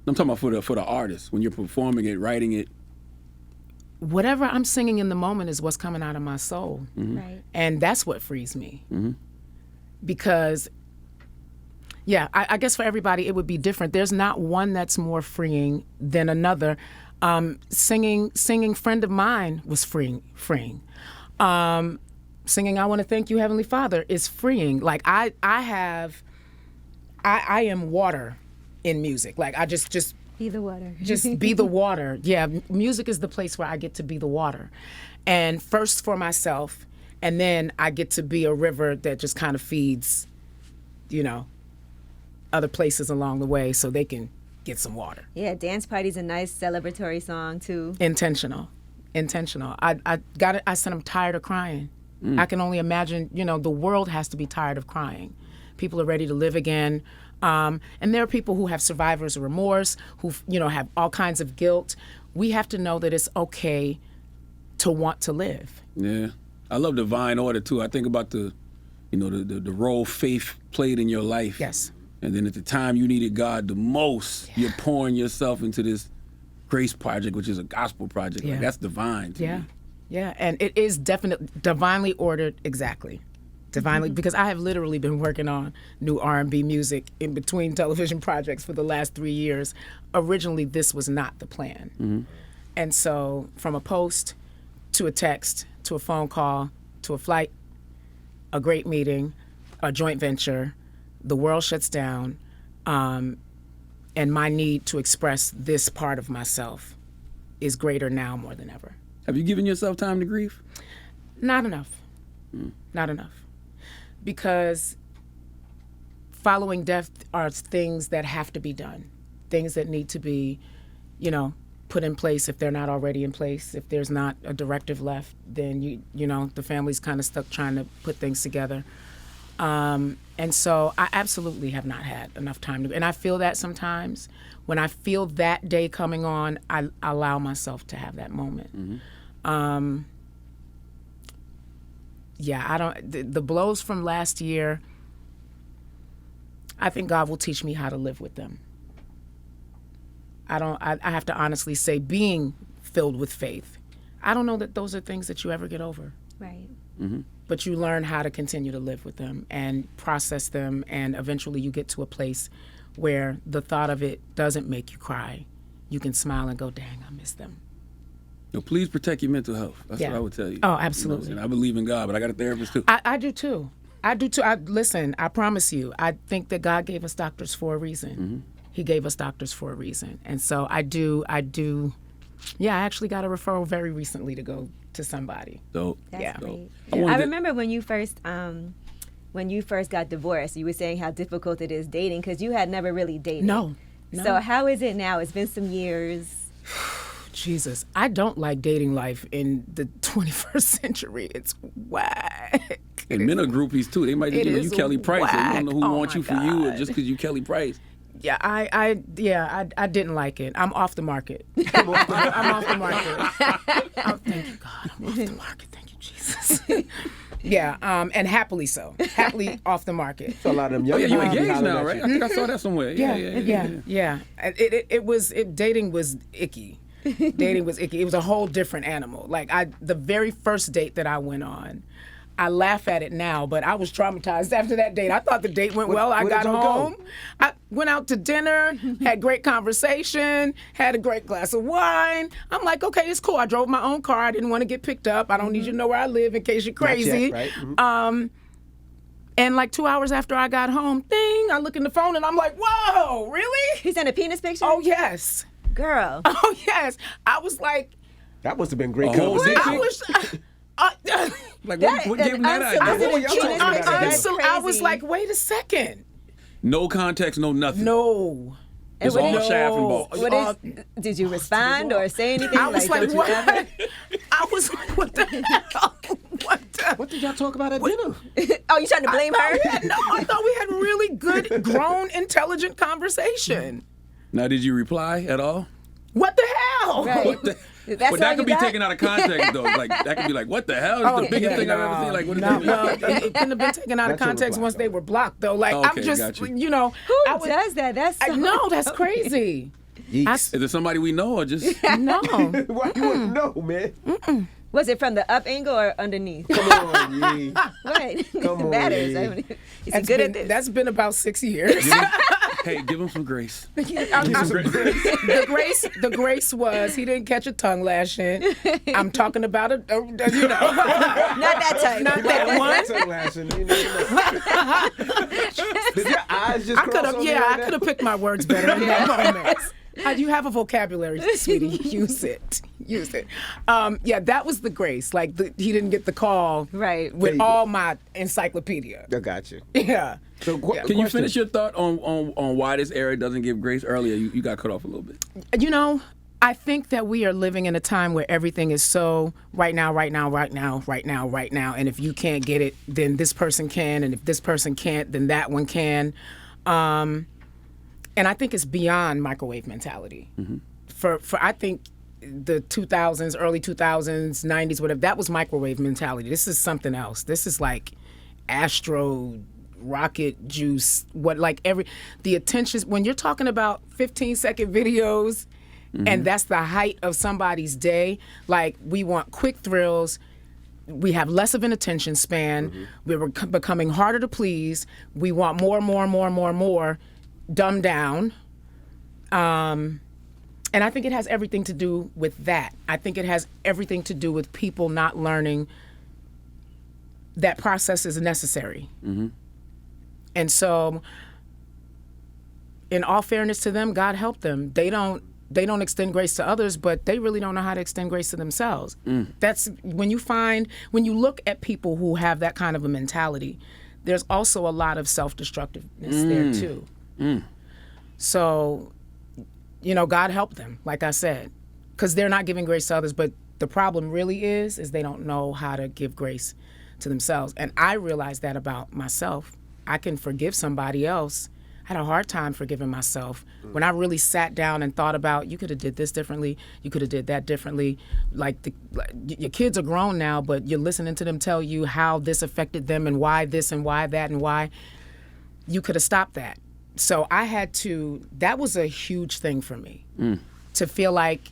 I'm talking about for the artist, when you're performing it, writing it. Whatever I'm singing in the moment is what's coming out of my soul. Right. And that's what frees me. Because, I guess for everybody it would be different. There's not one that's more freeing than another. Singing Friend of Mine was freeing. Singing I Want to Thank You, Heavenly Father is freeing. Like I am water in music. Like I just Be the water. just be the water. Yeah, music is the place where I get to be the water. And first for myself, and then I get to be a river that just kind of feeds, other places along the way so they can get some water. Yeah, Dance Party's a nice celebratory song too. Intentional. I said I'm tired of crying. I can only imagine, the world has to be tired of crying. People are ready to live again. And there are people who have survivor's remorse, who have all kinds of guilt. We have to know that it's okay to want to live. Yeah, I love divine order too. I think about the role faith played in your life. Yes. And then at the time you needed God the most, you're pouring yourself into this Grace Project, which is a gospel project. Yeah. Like, that's divine to me. Yeah, and it is definitely divinely ordered, exactly. Divinely, because I have literally been working on new R&B music in between television projects for the last 3 years. Originally, this was not the plan. And so from a post to a text to a phone call to a flight, a great meeting, a joint venture, the world shuts down, and my need to express this part of myself is greater now more than ever. Have you given yourself time to grieve? Not enough. Not enough. Because following death are things that have to be done, things that need to be, put in place if they're not already in place. If there's not a directive left, then the family's kind of stuck trying to put things together. And so I absolutely have not had enough time to, and I feel that sometimes when I feel that day coming on, I allow myself to have that moment. The blows from last year, I think God will teach me how to live with them. I have to honestly say, being filled with faith, I don't know that those are things that you ever get over. Right. But you learn how to continue to live with them and process them, and eventually you get to a place where the thought of it doesn't make you cry. You can smile and go, dang, I miss them. No, please protect your mental health. That's what I would tell you. Oh, absolutely. I believe in God, but I got a therapist too. I do too. Listen, I promise you, I think that God gave us doctors for a reason. He gave us doctors for a reason. And so I actually got a referral very recently to go to somebody. Dope. That's great. I I remember when you first got divorced, you were saying how difficult it is dating because you had never really dated. No. So how is it now? It's been some years. Jesus, I don't like dating life in the 21st century. It's whack. And men are groupies too. They might just, you Kelly Price. Whack. So you don't know who wants you for you, or God. just because you Kelly Price. Yeah, I didn't like it. I'm off the market. I'm off the market. Thank you, God. I'm off the market. Thank you, Jesus. Yeah, and happily so. Happily off the market. So a lot of them young You people engaged hollering now, at right? you. I think I saw that somewhere. Yeah. Dating was icky. Dating was icky. It was a whole different animal. Like the very first date that I went on, I laugh at it now, but I was traumatized after that date. I thought the date went well. I where got did y'all go? home. I went out to dinner, had great conversation, had a great glass of wine. I'm like, okay, it's cool. I drove my own car. I didn't want to get picked up. I don't need you to know where I live in case you're crazy. Not yet, right? And like 2 hours after I got home, ding, I look in the phone and I'm like, whoa, really? He sent a penis picture? Oh, yes. Girl. Oh, yes. I was like, That must have been great. A whole conversation. I was... Like, what gave him that unsolicited idea? penis talking picture about is that. I was crazy. like, wait a second. No context, no nothing. No. It's what all did- shaft and ball. Did you respond or say anything? I was like, don't you what? ever? I was like, what the hell? What did y'all talk about at dinner? Oh, you trying to blame her? No, I thought we had really good, grown, intelligent conversation. Now, did you reply at all? What the hell? Right. What the? That's But all that you could be got? taken out of context, though. Like that could be like, what the hell? It's the biggest thing I've ever seen. Like, what is no, it? well, it couldn't have been taken out of That's a context reply, once they though. were blocked, though. Like, Okay, I'm just, got you. Who Who does that? That's so No, that's crazy. Yeeks. Is it somebody we know or just? No. Why you wouldn't know, man? Was it from the up angle or underneath? Come on, Yee. What? Come on, matters. Yee. I mean, is he good at this? That's been about 6 years. Hey, give him some grace. The grace was he didn't catch a tongue lashing. I'm talking about Not that type. Not that one. Sunglasses, you know. Did your eyes just I could cross have, over yeah, like I that? could have picked my words better in that moment. You have a vocabulary, sweetie. Use it. Yeah, that was the grace. Like he didn't get the call, Right. with There you all my encyclopedia. I got you. Yeah. So, Can you finish your thought on why this era doesn't give grace? Earlier, you got cut off a little bit. I think that we are living in a time where everything is so right now. And if you can't get it, then this person can. And if this person can't, then that one can. And I think it's beyond microwave mentality. For I think the 2000s, early 2000s, 90s, whatever, that was microwave mentality. This is something else. This is like astro rocket juice. The attentions, when you're talking about 15-second videos, and that's the height of somebody's day, like, we want quick thrills. We have less of an attention span. We're becoming harder to please. We want more, dumbed down. And I think it has everything to do with that. I think it has everything to do with people not learning that process is necessary. And so, in all fairness to them, God help them. They don't extend grace to others, but they really don't know how to extend grace to themselves. That's when you look at people who have that kind of a mentality, there's also a lot of self-destructiveness there too. So, God help them, like I said, because they're not giving grace to others, but the problem really is they don't know how to give grace to themselves. And I realized that about myself. I can forgive somebody else. I had a hard time forgiving myself. When I really sat down and thought about, you could have did this differently, you could have did that differently. Your kids are grown now, but you're listening to them tell you how this affected them and why this and why that and why. You could have stopped that. So that was a huge thing for me, to feel like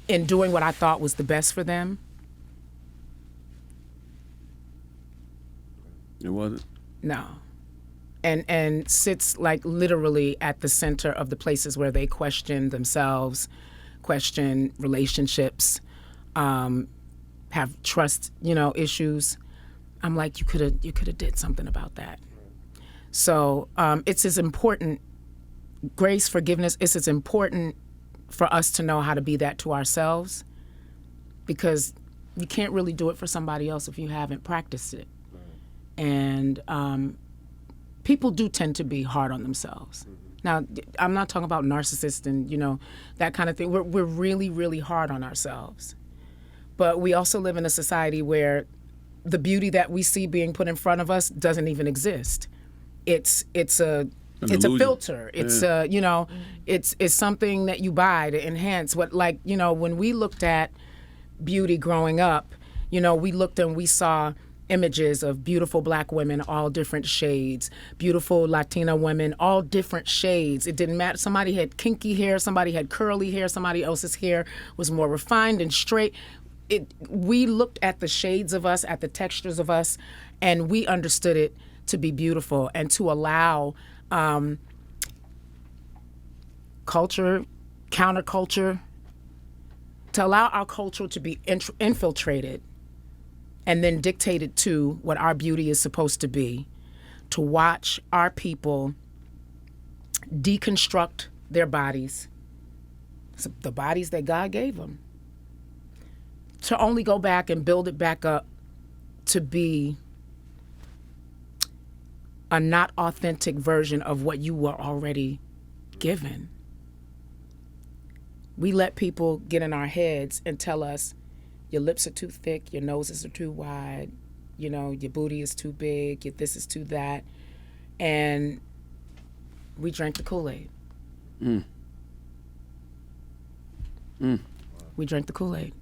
in doing what I thought was the best for them. It wasn't? No. And sits like literally at the center of the places where they question themselves, question relationships, have trust, issues. I'm like, you could have did something about that. So it's as important, grace, forgiveness, it's as important for us to know how to be that to ourselves, because you can't really do it for somebody else if you haven't practiced it. And people do tend to be hard on themselves. Now, I'm not talking about narcissists and, that kind of thing. We're really, really hard on ourselves. But we also live in a society where the beauty that we see being put in front of us doesn't even exist. It's a filter. It's it's something that you buy to enhance what, when we looked at beauty growing up, we looked and we saw images of beautiful black women, all different shades, beautiful Latina women, all different shades. It didn't matter. Somebody had kinky hair, somebody had curly hair, somebody else's hair was more refined and straight. We looked at the shades of us, at the textures of us, and we understood it to be beautiful, and to allow culture, counterculture, to allow our culture to be infiltrated and then dictated to what our beauty is supposed to be, to watch our people deconstruct their bodies, the bodies that God gave them, to only go back and build it back up to be a not authentic version of what you were already given. We let people get in our heads and tell us, your lips are too thick, your noses are too wide, your booty is too big, your this is too that. And we drank the Kool-Aid. We drank the Kool-Aid.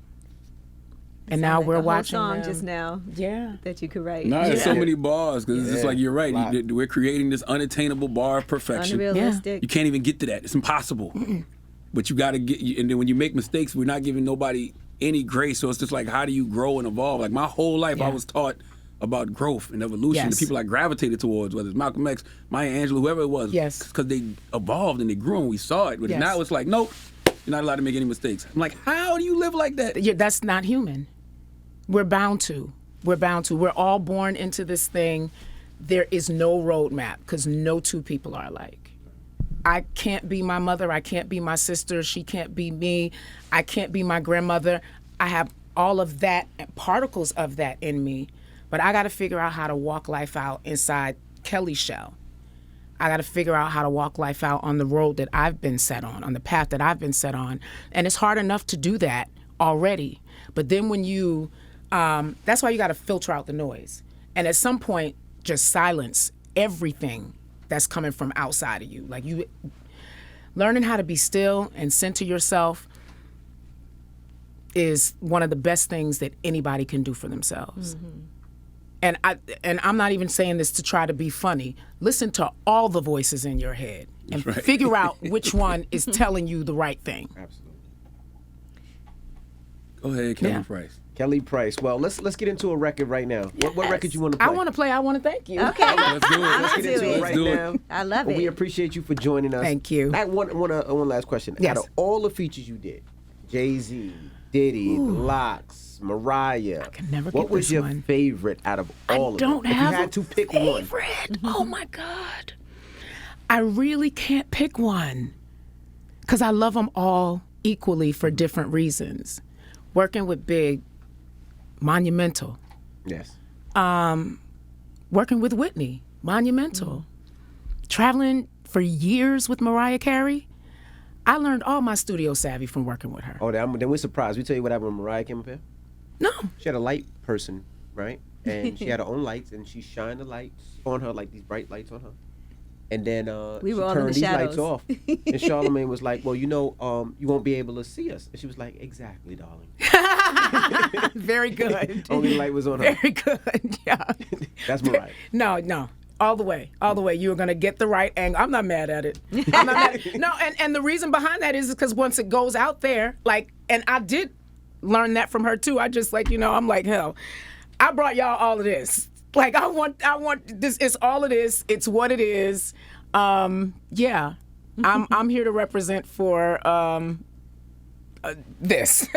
And now we're watching a whole song them. just now that you could write. No, there's so many bars, because it's just like, you're right. We're creating this unattainable bar of perfection. Unrealistic. You can't even get to that. It's impossible. But you got to get, and then when you make mistakes, we're not giving nobody any grace. So it's just like, how do you grow and evolve? Like, my whole life, I was taught about growth and evolution. The people I gravitated towards, whether it's Malcolm X, Maya Angelou, whoever it was, because they evolved and they grew and we saw it. But now it's like, nope, you're not allowed to make any mistakes. I'm like, how do you live like that? That's not human. We're bound to. We're all born into this thing. There is no roadmap, because no two people are alike. I can't be my mother. I can't be my sister. She can't be me. I can't be my grandmother. I have all of that, particles of that in me, but I got to figure out how to walk life out inside Kelly's shell. I got to figure out how to walk life out on the road that I've been set on the path that I've been set on. And it's hard enough to do that already. But then when you, that's why you got to filter out the noise. And at some point, just silence everything that's coming from outside of you. Like you learning how to be still and center yourself is one of the best things that anybody can do for themselves. And I'm not even saying this to try to be funny. Listen to all the voices in your head and figure out which one is telling you the right thing. Absolutely. Go ahead, Kelly Price. Kelly Price. Well, let's get into a record right now. What record you want to play? I want to play I Want to Thank You. Okay. Let's do it. Let's get into it Let's right do it. now. I love We it. appreciate you for joining us. Thank you. I want one last question. Yes. Out of all the features you did, Jay-Z, Diddy, The Lox, Mariah, can never what get was this your one. favorite out of all of them? Don't If have you had a to pick one. favorite. Oh my God. I really can't pick one because I love them all equally for different reasons. Working with Big, monumental. Yes. Working with Whitney, monumental. Traveling for years with Mariah Carey, I learned all my studio savvy from working with her. Oh, then we're surprised. We tell you what happened when Mariah came up here? No. She had a light person, right? And she had her own lights, and she shined the lights on her, like these bright lights on her. And then We she were all in turned the these shadows. lights off. And Charlamagne was like, well, you won't be able to see us. And she was like, exactly, darling. Very good. Only light was on her. Very good. Yeah. That's Mariah. No. All the way. You were going to get the right angle. I'm not mad at it. I'm not mad. No, and the reason behind that is because once it goes out there, like, and I did learn that from her too. I just I'm like, hell, I brought y'all all of this. Like, I want this. It's all of this. It's what it is. Yeah. I'm here to represent for this.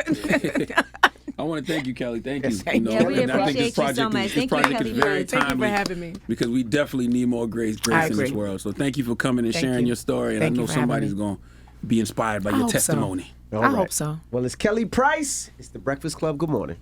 I want to thank you, Kelly. Thank you. Thank you. Yeah, we and I think appreciate you so much. This Thank you, project Kelly. is very Thank you timely. for having me. Because we definitely need more grace I in this agree. world. So thank you for coming and Thank sharing you. your story. And Thank I know you for having somebody's me. going to be inspired by I your hope so. testimony. All I right. hope so. Well, it's Kelly Price. It's the Breakfast Club. Good morning.